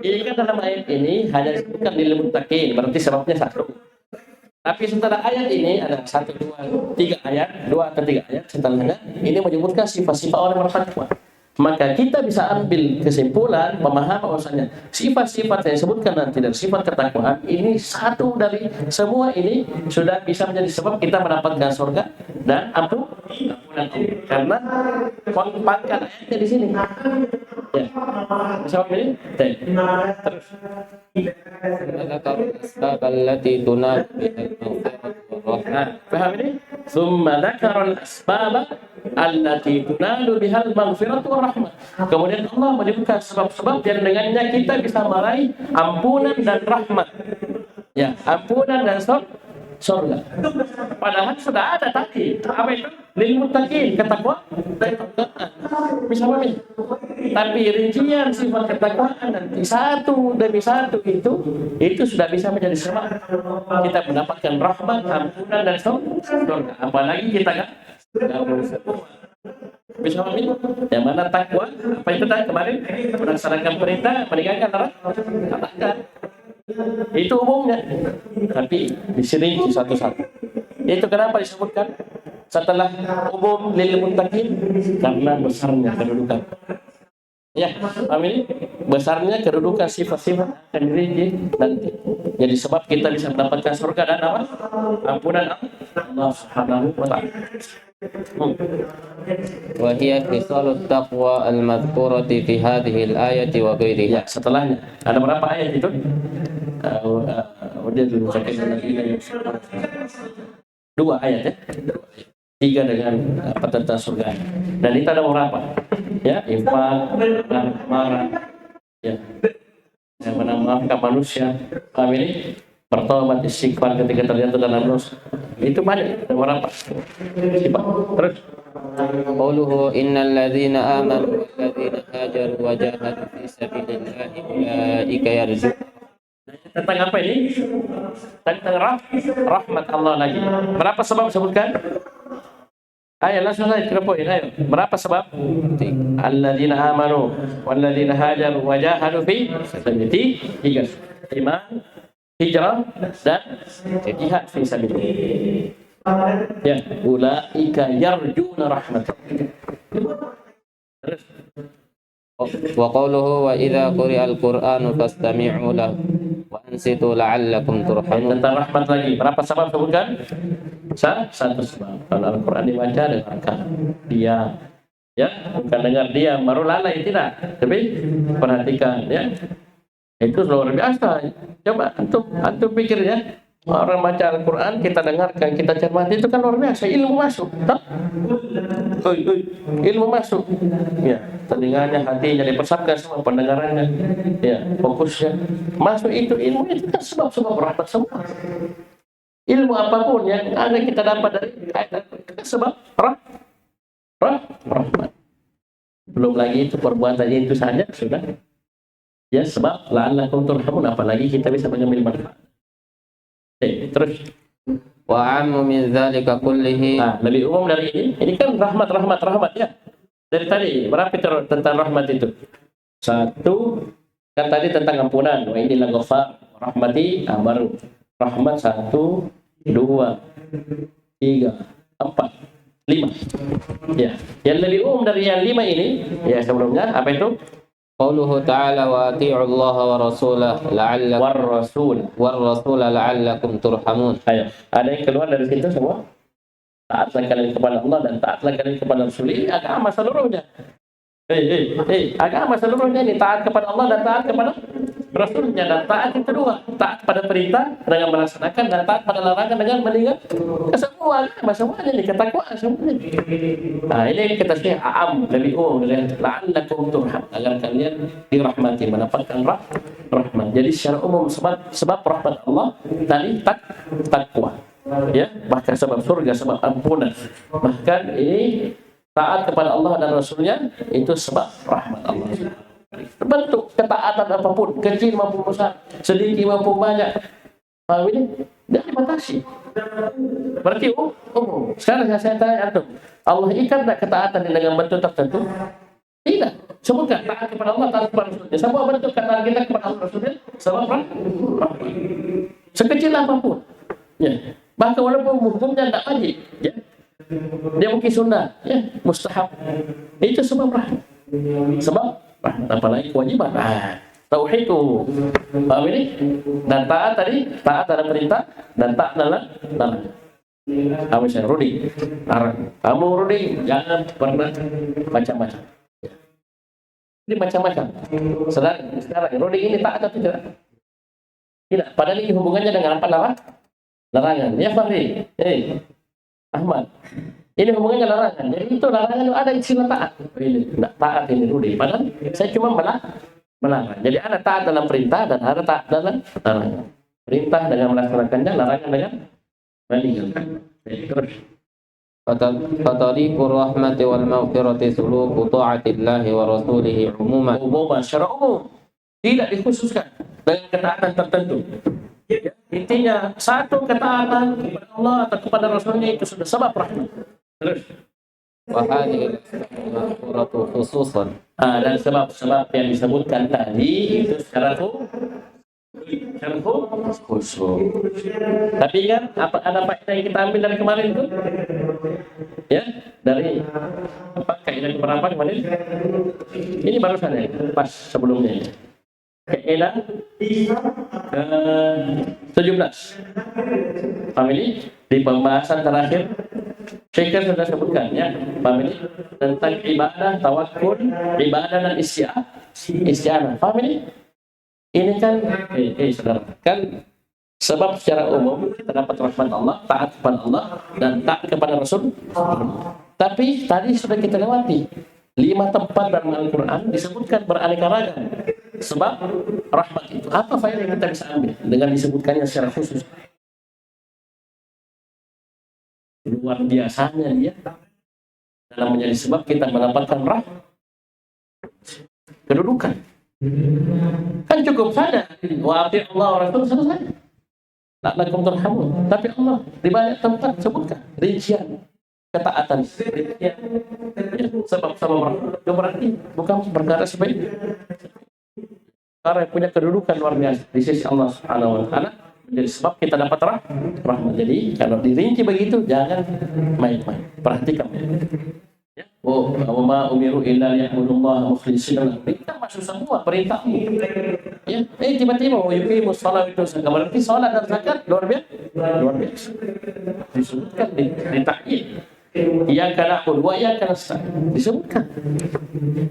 Ini kan dalam ayat ini hanya disebutkan lil muttaqin, berarti sebabnya satu. Tapi setelah ayat ini ada 1, 2, 3 ayat, 2 atau 3 ayat setelahnya ini menyebutkan sifat-sifat orang bertakwa. Maka kita bisa ambil kesimpulan pemahaman bahwasanya sifat-sifat yang disebutkan nanti dari sifat ketakwaan ini satu dari semua ini sudah bisa menjadi sebab kita mendapatkan surga dan ampunan Allah. Karena pangkat ayatnya di sini. Ya. Bisa memilih? Terus. Allati tunal Paham ini? Tsumma dzakara al-asbab allati tunalu bihal maghfiratu wa rahmah. Kemudian Allah menyebutkan sebab-sebab yang dengannya kita bisa meraih ampunan dan rahmat. Ya, ampunan dan surga. Padahal sudah ada tadi. Apa itu? Lil muttaqin, ketakwaan. Bisa memilih. Tapi rincian sifat ketakwaan nanti satu demi satu itu sudah bisa menjadi sebab kita mendapatkan rahmat, ampunan dan surga. Apalagi kita kan bisa memilih yang mana takwa. Apa itu tadi kemarin melaksanakan perintah, meninggalkan larangan. Itu umumnya. Tapi dirinci satu-satu. Itu kenapa disebutkan setelah umum lil muttaqin karena besarnya kedudukan. Ya, amin. Besarnya kedudukan sifat-sifat yang dirinci nanti. Jadi sebab kita bisa mendapatkan surga dan apa? Ampunan Allah Subhanahu wa taala. wa hiya khisalut taqwa al-madhkurati fi hadhihi al-ayati wa ghairiha. Ya, setelahnya ada berapa ayat itu? Dua ayat ya. 3 dengan apa tentang surga. Dan itu ada berapa? Ya, infak, marah, ya, yang memaafkan manusia. Kami ini bertobat istighfar ketika terjatuh dalam dosa. Itu banyak. Ada berapa? Sifat. Terus. Qauluhu innal ladzina amanu wal ladzina hajaru wa jahadu fi sabilillahi ulaika yarjuun. Tentang apa ini? Tentang rahmat Allah lagi. Berapa sebab sebutkan? Ayo langsung saja ke poin. Ayo. Berapa sebab? Alladzina amanu walladzina hajaru wa jahadu fi sabilillah. 3. Iman, hijrah dan jihad fi sabilillah. Ya, ulaika yarjuna rahmat. Terus Wa qawluhu wa idza quri'al qur'anu fastami'u lahu wa ansitu la'allakum turhamun. tentang rahmat lagi. Berapa sebab sebutkan? Satu sebab. Kalau Al-Quran dibaca dengarkan dia, ya, bukan dengar dia baru lalai, tidak. Tapi perhatikan, ya. Itu luar biasa. Coba antum pikir ya. Orang baca Al-Quran, kita dengarkan, kita cermati, itu kan luar biasa. Ilmu masuk, tak? Ilmu masuk. Ya, telinganya, hatinya dipersapkan semua, pendengarannya, ya, fokusnya masuk itu. Ilmu itu kan sebab-sebab rahmat semua. Ilmu apapun yang ada kita dapat dari ayat itu kan sebab rahmat. Belum lagi itu perbuatan itu saja sudah Ya, sebab la'allakum turhamun, apalagi kita bisa mengambil manfaat. Terus Wa ammu min dzalika kullihi. nah, lebih umum dari ini kan rahmat ya. Dari tadi berapa tentang rahmat itu? Satu kan tadi tentang ampunan, wa inilah ghafar rahmati, baru rahmat 1, 2, 3, 4, 5. Ya, yang lebih umum dari yang 5 ini ya sebelumnya apa itu? Qauluhu ta'ala wa ati'u Allah wa rasulahu la'allakum la'allakum turhamun. Ayo, ada yang keluar dari situ semua? Taatlah kalian kepada Allah dan taatlah kalian kepada Rasul. Ini agama seluruhnya. Agama seluruhnya ini taat kepada Allah dan taat kepada Rasulnya, dan taat itu dua, taat pada perintah dengan melaksanakan dan taat pada larangan dengan meninggalkan. Semua agama semuanya ini ketakwaan semuanya. Nah, ini kita sih am lebih umum dari la'allakum turham, agar kalian dirahmati, mendapatkan rahmat. Jadi secara umum sebab rahmat Allah tadi takwa. Ya, bahkan sebab surga, sebab ampunan. Bahkan ini taat kepada Allah dan Rasulnya itu sebab rahmat Allah. Bentuk ketaatan apapun, kecil maupun besar, sedikit maupun banyak, paham ini? Tidak dibatasi. Berarti umum. Sekarang saya tanya antum, Allah ikat tak ketaatan dengan bentuk tertentu? Tidak. Sebutkan taat kepada Allah, taat kepada Rasulnya. Semua bentuk ketaatan kita kepada Allah Rasulnya sebab rahmat. Sekecil apapun. Ya. Bahkan walaupun hukumnya tidak wajib, ya. Dia mungkin sunnah, ya, mustahab. Itu sebab rahmat. Sebab apalagi kewajiban. Tauhid itu. Paham ini? Dan taat tadi, taat ada perintah dan taat dalam larangan. Kamu saya Rudi, larang. Kamu Rudi jangan pernah macam-macam. Ini macam-macam. Sekarang Rudi ini taat atau tidak? Tidak. Padahal ini hubungannya dengan apa larangan. Ya Fahri, Ahmad. Ini hubungannya larangan. Jadi itu larangan ada istilah taat. Ini taat ini Rudi. Padahal saya cuma melarang. Jadi ada taat dalam perintah dan ada taat dalam larangan. Perintah dengan melaksanakannya, larangan dengan meninggalkan. Terus Fatariqur rahmati wal maghfirati suluku ta'atillahi wa rasulihi umuman. Umuman, secara umum. Tidak dikhususkan dengan ketaatan tertentu. Ya, intinya satu ketaatan kepada Allah atau kepada Rasulnya itu sudah sebab rahmat. Terus Wa hadhihi al-maghfiratu khususan. dan sebab-sebab yang disebutkan tadi itu secara khusus. Tapi kan ada faedah yang kita ambil dari kemarin itu? Ya, dari apa kaidah keberapa kemarin? Ini barusan ya, pas sebelumnya. Kaidah ke-17. Family di pembahasan terakhir Syekh sudah sebutkan ya, family tentang ibadah, tawakkul, ibadah dan isti'anah. Family ini kan saudara, kan sebab secara umum kita dapat rahmat Allah, taat kepada Allah dan taat kepada Rasul. Tapi tadi sudah kita lewati 5 tempat dalam Al-Quran disebutkan beraneka ragam sebab rahmat itu. Apa faedah yang kita bisa ambil dengan disebutkannya secara khusus? Luar biasanya dia dalam menjadi sebab kita mendapatkan kedudukan. Kan cukup saja wa ati Allah wa Rasul selesai. La'allakum turhamun. Tapi Allah di banyak tempat sebutkan rincian ketaatan, rincian sebab-sebab rahmat. Itu berarti bukan perkara sepele. Karena punya kedudukan luar biasa di sisi Allah Subhanahu wa taala. Jadi sebab kita dapat rahmat. Jadi kalau dirinci begitu jangan main-main. Perhatikan. Ya. Ma umiru illa liya'budullaha mukhlishina lahu. Kita masuk semua perintah. Ya, tiba-tiba yuqimus shalah itu berarti salat dan zakat luar biasa. Disebutkan di ta'yin. Iyyaka na'budu wa iyyaka nasta'in. Disebutkan.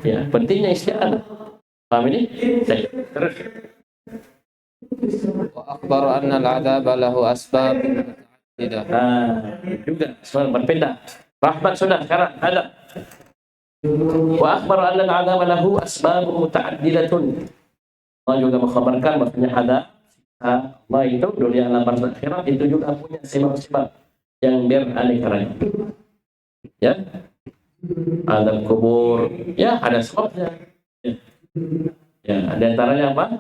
Ya, pentingnya isti'anah. Paham ini? Terus Wa akhbaru anna al-'adzaba lahu asbab muta'addidah. Juga soal berbeda. Rahmat sudah sekarang ada. Wa akhbaru anna al-'adzaba lahu asbab muta'addidatun. Allah juga mengkhabarkan bahwasanya ada Allah itu dunia alam barzakh akhirat itu juga punya sebab-sebab yang beraneka ragam. Ya. Azab kubur, ya ada sebabnya. Ya. Ya, di antaranya apa?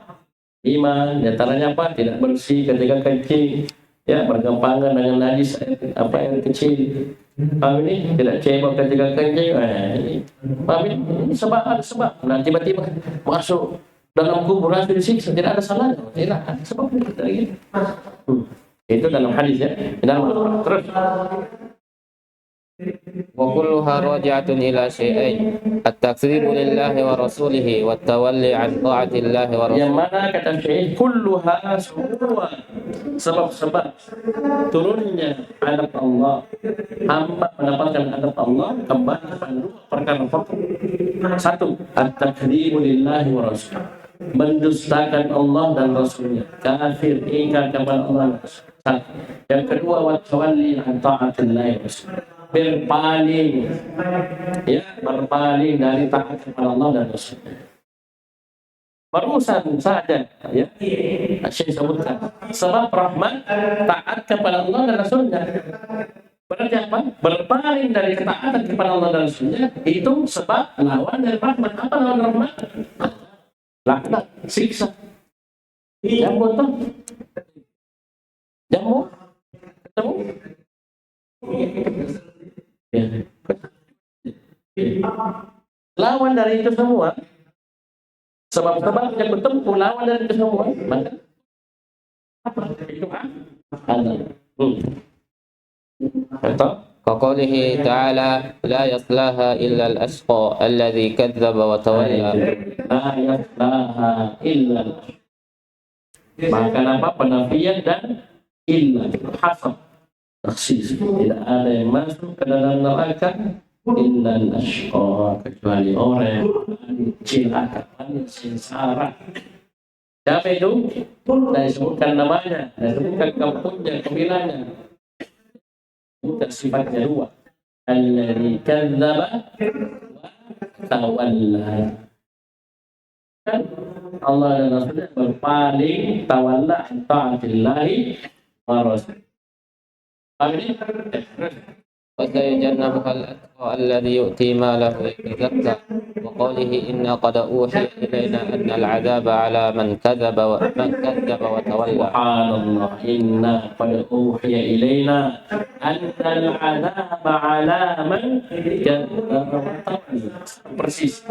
Iman. Di antaranya apa? Tidak bersih ketika kencing. Ya, bergampangan dengan najis air kecil. Paham ini? Tidak cebok ketika kencing. Ini. Paham ini? Ini sebab ada sebab. Nah, tiba-tiba masuk dalam kubur langsung disiksa, tidak ada salahnya. Tidak ada sebab dari itu. Itu dalam hadis ya. Dalam terus. وكلها راجعة إلى شيئين التكذيب لله ورسوله والتولي عن طاعة الله ورسوله. Yang mana kata Syekh kulluha semua sebab-sebab turunnya adab Allah, hamba mendapatkan adab Allah kembali kepada dua perkara pokok. Satu, at-takdzibu lillahi wa rasul, mendustakan Allah dan Rasulnya, kafir, ingkar kepada Allah. Satu. Yang kedua, wa tawalli an ta'atillahi wa rasul, berpaling dari taat kepada Allah dan Rasulnya. Barusan saja ya Syekh sebutkan sebab rahmat taat kepada Allah dan Rasulnya. Berarti apa? Berpaling dari ketaatan kepada Allah dan Rasulnya itu sebab lawan dari rahmat. Apa lawan rahmat? Laknat, siksa. Jamu tuh. Jamu. Ketemu. Lawan dari itu semua, sebab-sebab yang bertemu lawan dari itu semua, maka apa itu ada. كقوله تعالى لا يصلاها إلا الأشقى الذي كذب وتولى. لا يصلاها إلا الأشقى. Maka apa penafian dan illa hasab taksis, tidak ada yang masuk ke dalam neraka illa al-ashqa, kecuali orang yang cilaka, sengsara. Siapa itu? Dan disebutkan namanya, dan disebutkan kampungnya, kabilahnya. Bukan sifatnya dua. Alladzi kadzdzaba wa tawalla. Kan Allah dan Rasulnya berpaling tawalla an ta'atillahi wa rasul. Amin. وسيجنبها الأتقى الذي يؤتي ماله يتزكى وقوله إنا قد أوحي إلينا أن العذاب على من كذب وتولى. سبحان الله إنا قد أوحي إلينا أن العذاب على من كذب وتولى. Persis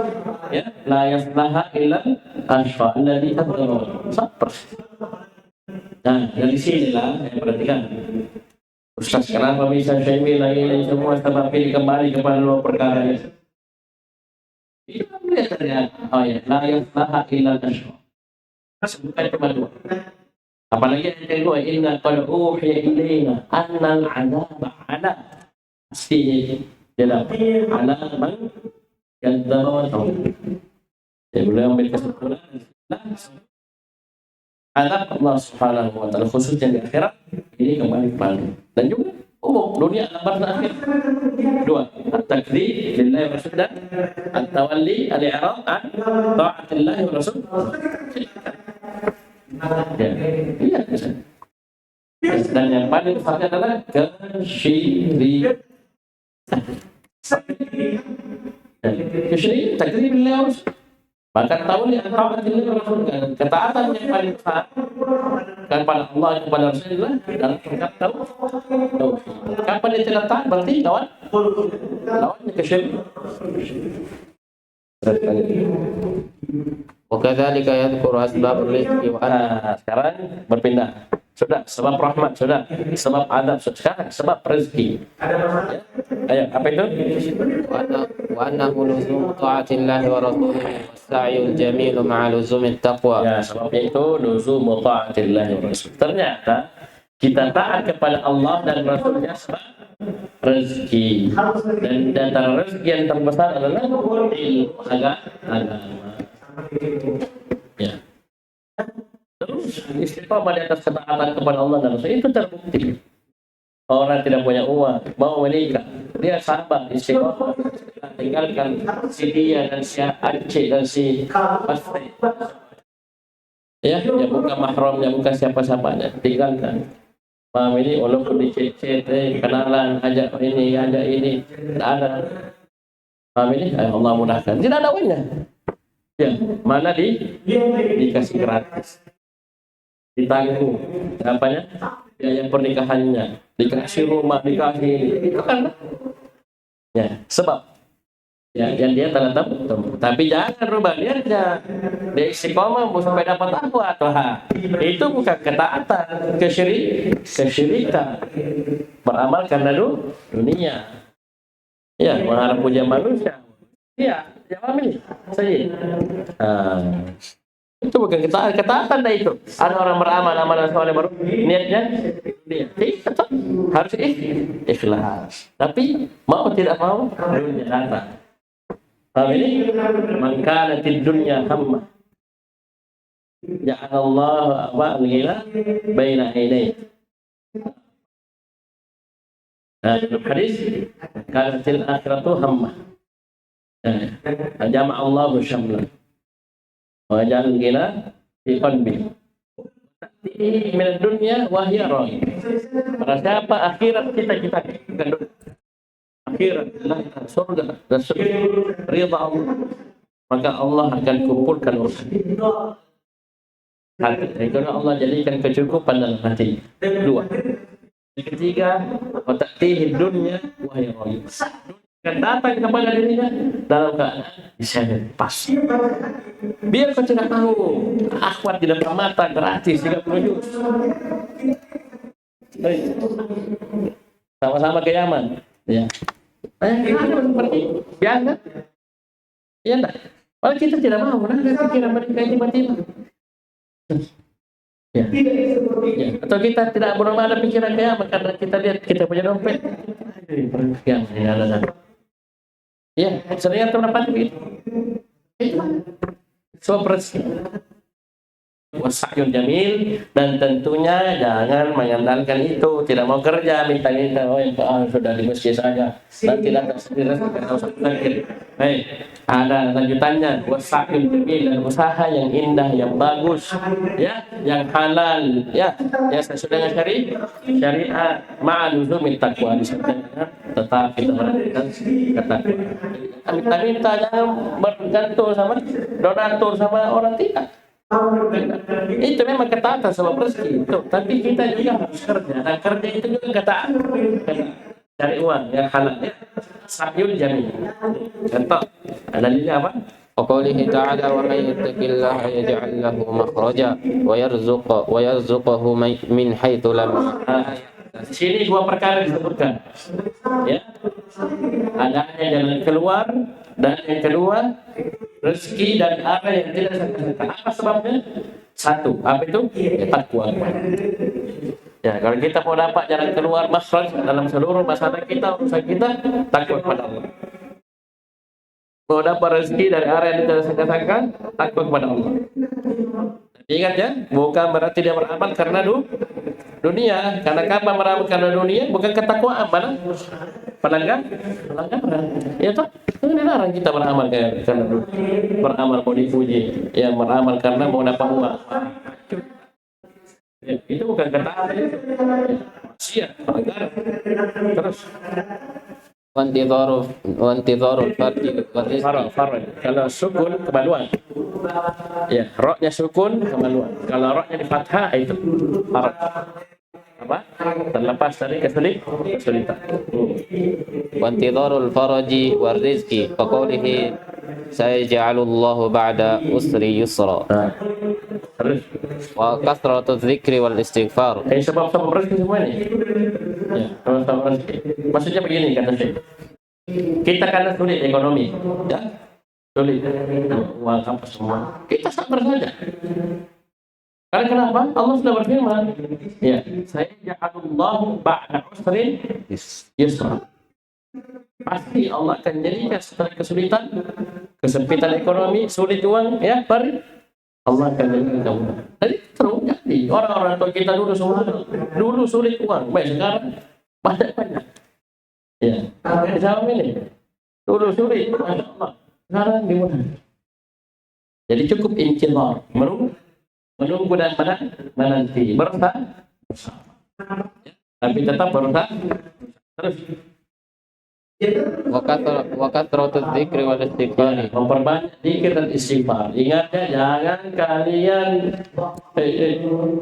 ya, la yaslaha illa al-ashqa alladzi kadzdzaba. Persis. Nah, dari sinilah yang perhatikan. Ustaz, kenapa bisa saya bilang ini semua sebab ini kembali kepada dua perkara ini? Itu lihat ternyata ayat la yaslaha illa al-ashqa. Bukan cuma dua. Apalagi yang kedua, inna qad uhiya ilaina annal 'adzaba 'ala pasti dalam 'ala man kadzdzaba wa tawalla. Beliau ambil kesimpulan azab Allah Subhanahu wa taala khususnya di akhirat ini kembali kepada dan juga umum dunia dan akhir. Dua, at-takdzib lillahi wa rasul dan at-tawalli al-i'rad an ta'atillah wa rasul. Ya, iya. Dan yang paling besar adalah kesyirikan. Kesyirikan takdzib lillahi wa rasul. Maka tawalli an ta'atillah wa rasul, ketaatan yang paling besar kepada Allah dan kepada Rasulullah dalam perkara tauhid. Kapan dia tidak taat berarti lawannya kesyirikan. وكذلك يذكر أسباب الرزق وأن. Sekarang berpindah. Sudah sebab rahmat, sudah sebab adab, sekarang sebab rezeki. Ya. Ayo, apa itu? وأنه لزوم طاعة الله ورسوله والسعي الجميل مع لزوم التقوى. Ya, sebabnya itu luzum ta'atillah wa rasul. Ternyata kita taat kepada Allah dan Rasulnya sebab rezeki. Dan antara rezeki yang terbesar adalah ilmu agama. Ya. Terus istiqamah di atas ketaatan kepada Allah dan Rasul itu terbukti. Orang tidak punya uang, mau menikah, dia sabar, istiqamah, tinggalkan si dia dan si Aceh dan si Pasri. Ya bukan mahramnya, bukan siapa-siapanya, tinggalkan. Paham ini, walaupun dicet-cet, kenalan, ajak ini, tidak ada. Paham ini, Allah mudahkan. Tidak ada uangnya. Ya, mana dikasih gratis, ditanggung apanya biaya pernikahannya, dikasih rumah, dikasih itu kan ya sebab ya yang dia telah temu. Tapi jangan rubah niatnya dia istiqomah sampai dapat takwa atau itu bukan ketaatan, kesyirikan, beramal karena dunia ya, mengharap puja manusia ya, jawab ini saya itu bukan ketaatan dah itu. Ada orang beramal amalan soleh baru niatnya dia tetap harus ikhlas, tapi mau tidak mau dunia datang. Paham ini? Man kana fid dunya hamma ja'alallahu ghila baina ainai. Dalam hadis kana fil akhiratu hamma. Jama'a Allahu syamla. Wa ja'al ghila fi qalbi. Min dunya wa hiya rahi. Para siapa akhirat kita akhirat surga dan ridha Allah, maka Allah akan kumpulkan urusan hati. Karena Allah jadikan kecukupan dalam hati. Dua. Yang ketiga, wata'tihi dunya wa hiya rahi. Akan datang kepada dirinya dalam keadaan disayang pas. Biar kau tidak tahu, akhwat di depan mata gratis 30 juz. Sama-sama ke Yaman. Ya. Seperti biasa. Iya enggak? Kalau kita tidak mau, ada pikiran mereka tiba-tiba. Ya. Ya. Atau kita tidak belum ada pikiran kiamat karena kita lihat kita punya dompet. Ya, sering terdapat begitu. Seperti wasayun jamil, dan tentunya jangan mengandalkan itu, tidak mau kerja minta-minta sudah di masjid saja dan tidak tersendiri karena usah sakit. Ada lanjutannya, wasayun jamil, dan usaha yang indah, yang bagus ya, yang halal ya, sesuai dengan syariat ma'aluzumi taqwa, disertai tetap kita melakukan ketakwaan. Minta-minta, jangan bergantung sama donatur sama orang tidak. Itu memang ketaatan sama rezeki itu, tapi kita juga harus kerja, dan kerja itu juga ketaatan, cari uang yang halal ya, sahyul jamil. Contoh dalilnya apa? Qaulihi ta'ala wa may yattaqillaha yaj'al lahu makhraja wa yarzuqhu min haitsu lam Di sini dua perkara disebutkan ya, adanya jalan keluar, dan yang kedua rezeki dan apa yang tidak sangka-sangka. Apa sebabnya? Satu, apa itu? Ya, takwa. Ya, kalau kita mau dapat jalan keluar, makhraj dalam seluruh masalah kita, urusan kita, takwa kepada Allah. Mau dapat rezeki dari arah yang tidak sangka-sangka, takwa kepada Allah. Ingat ya, bukan berarti dia beramal karena dunia. Karena kapan beramal karena dunia, bukan ketakwaan, mana? Pelanggaran. Ya toh, dilarang kita beramal karena beramal mau dipuji, yang beramal karena mau dapat uang. Ya, itu bukan ketaatan, maksiat, pelanggaran. Terus wantidharul farji kalau sukun kemaluan. Ya, roknya sukun kemaluan. Kalau roknya di fathah itu faraj. Apa? Terlepas dari kesulitan. wantidharul faraji war rizqi faqaulihi sayaj'alullahu ba'da usri yusra. Terus Wa kasratu dzikri wal istighfar. sebab-sebab rezeki semua ini. Ya, sebab rezeki. Maksudnya begini kata Syekh. Kita karena sulit ekonomi, ya. Sulit. Uang apa semua. Kita sabar saja. Karena kenapa? Allah sudah berfirman, ya, sayaj'alullahu ba'da usrin yusra. Pasti Allah akan jadikan setelah kesulitan, kesempitan ekonomi, sulit uang, ya, Allah akan jadikan kemudahan. Jadi terus jadi orang-orang tua kita dulu sulit uang, baik sekarang banyak. Ya, sama ini dulu sulit, masya Allah, sekarang dimudahkan. Jadi cukup intizar, menunggu dan menanti, berusaha, tapi tetap berusaha terus. wa kathratu dzikri wal istighfar. Memperbanyak zikir dan istighfar. Ingat ya,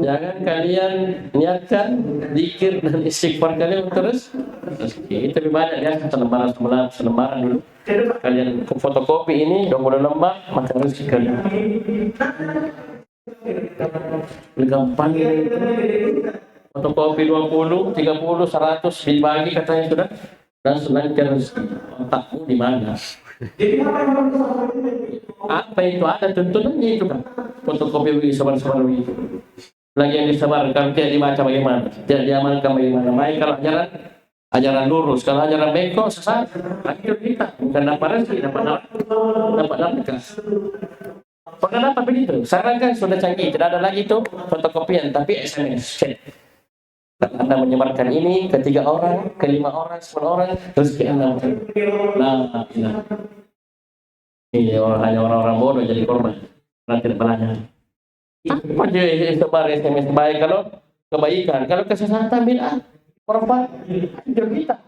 jangan kalian niatkan zikir dan istighfar kalian terus. Itu lebih banyak ya, selembaran dulu. Kalian fotokopi ini 20 lembar, maka harus kalian gampang fotokopi 20, 30, 100 dibagi katanya sudah. Dan selanjutnya otakmu di mana? Apa itu? Ada tuntunannya itu kan? Fotokopi sebar-sebar itu. Lagi yang disebarkan tidak dibaca bagaimana? Tidak diamalkan bagaimana? Baik kalau ajaran lurus, kalau ajaran bengkok sesat. Itu kita bukan dapat rezeki, dapat nafkah. Pernah dapat begitu? Sekarang kan sudah canggih, tidak ada lagi itu fotokopian, tapi SMS. Anda menyebarkan ini ke 3 orang, ke 5 orang, 10 orang, rezeki Anda. Nah, ini hanya orang-orang bodoh jadi korban. Karena tidak belajar. Apa dia sebar SMS baik kalau kebaikan, kalau kesesatan bid'ah, korban hidup kita.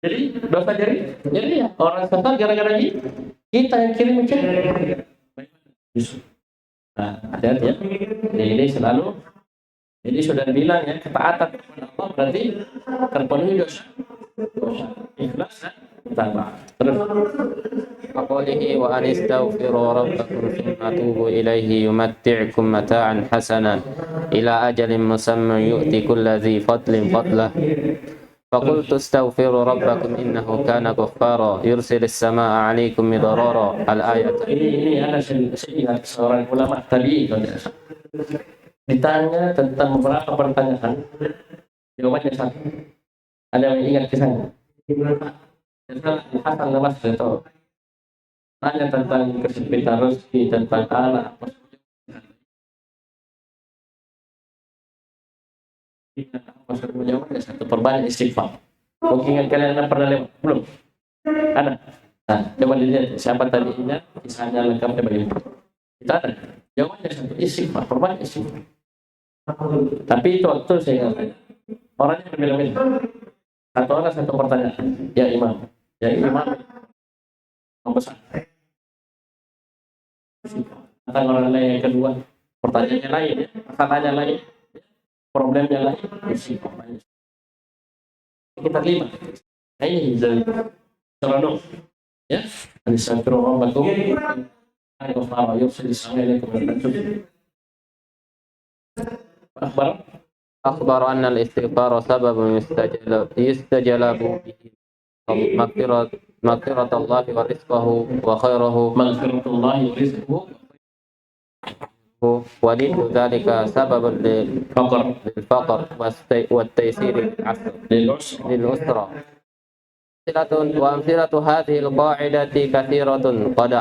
Jadi dosa jadi ya orang sesat gara-gara kita yang kirim itu. Nah, hati-hati ya. Ini selalu. Jadi sudah bilang ya, ketaatan kepada Allah berarti terpenuhi dosa. Ikhlas tambah. Terus Faqalihi wa anistaghfiru rabbakum thumma tubu ilaihi yumatti'kum mata'an hasanan ila ajalin musamman yu'ti kulli dhi fadlin fadlah. Faqultu astaghfiru rabbakum innahu kana ghaffara yursilis samaa'a 'alaikum midrara. Al-ayat. Ini ada seorang ulama tadi ditanya tentang beberapa pertanyaan, jawabannya satu. Ada yang ingat kisahnya? Hasan Al-Basri itu tanya tentang kesempitan rezeki, tentang anak. Jawabannya satu, perbanyak istighfar. Mungkin kalian pernah lewat? Belum? Ada? Nah, coba dilihat siapa tadinya, kisahnya lengkapnya bagaimana. Kita ada. Jawabannya satu, istighfar, perbanyak istighfar. Tapi itu waktu saya nggak, orangnya berbeda-beda. Satu orang satu pertanyaan, ya imam besar. Datang orang lain yang kedua, pertanyaannya lain ya, masalahnya lain, problemnya lain, istighfar. Kita 5. Nah, ini dari Seronok, ya. Anisantro-Rabbakum Al-Ghafara yursilis samaa'a 'alaikum midrara. أخبر أن الاستغفار سبب يستجلب به مغفرة الله ورزقه وخيره ولد ذلك سبب للفقر والتيسير للأسرة. وأمثلة هذه القاعدة كثيرة قد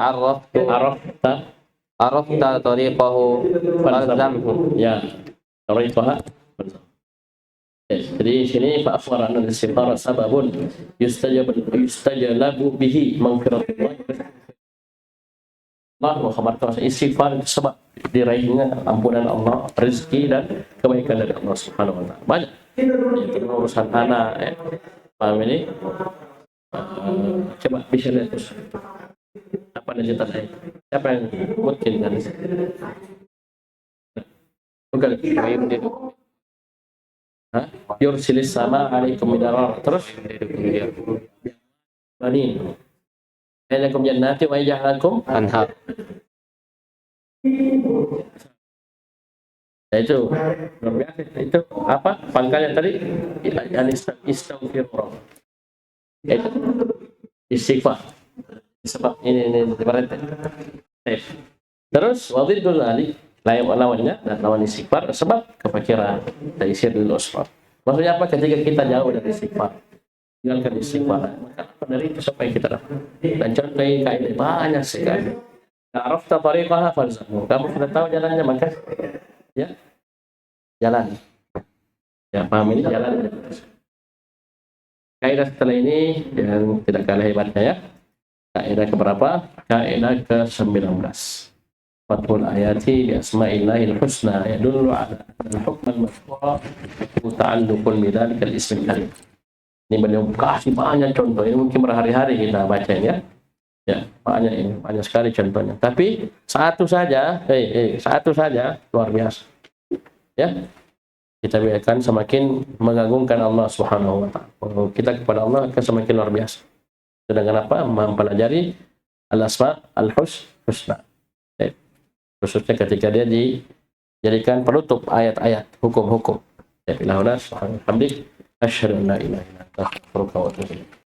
عرفت طريقه فالزمه. Ya, طريقها. Jadi di sini Pak Akhbar anna al-istighfar sababun yustajlabu bihi maghfiratullah. Allah mengkhabarkan istighfar itu sebab diraihnya ampunan Allah, rezeki dan kebaikan dari Allah Subhanahu wa taala. Banyak. Itu urusan anak ya. Paham ini? Coba bisa lihat terus. Apa cerita saya? Siapa yang mungkin kan? Bukan. Yursilis samaa'a 'alaikum midrara. Terus Banin. Lakum jannati wa yaj'alakum anhar. Itu luar biasa. Itu apa pangkalnya tadi? Istighfar. Itu istighfar. Sebab ini berarti. Terus wadidul ali lawannya dan lawan istighfar sebab kefakiran, taisir lil usrah. Maksudnya apa? Ketika kita jauh dari istighfar, tinggalkan istighfar, maka apa dari itu supaya kita dapat. Dan contoh kaidah banyak sekali. Arafta tariqaha falzamhu. Kamu sudah tahu jalannya, maka ya jalan. Ya, paham ini jalan. Kaidah setelah ini yang tidak kalah hebatnya ya. Kaidah keberapa? Kaidah ke-19. Fathul ayati bi asma'illahil husna yadullu ala al-hukm al-mashhura muta'alliqun bi dhalikal ismil karim. Ini beliau kasih banyak contoh. Ini mungkin berhari-hari kita bacain ya. Ya, banyak ini, banyak sekali contohnya. Tapi satu saja, satu saja luar biasa. Ya, kita biarkan semakin mengagungkan Allah Subhanahu wa taala. Kita kepada Allah akan semakin luar biasa. Sedangkan apa? Mempelajari al-asma al-husna. Ya, khususnya ketika dia dijadikan penutup ayat-ayat hukum-hukum. Ya, bilahuna subhanallahi asyhadu an la ilaha illa anta astaghfiruka wa atubu ilaik.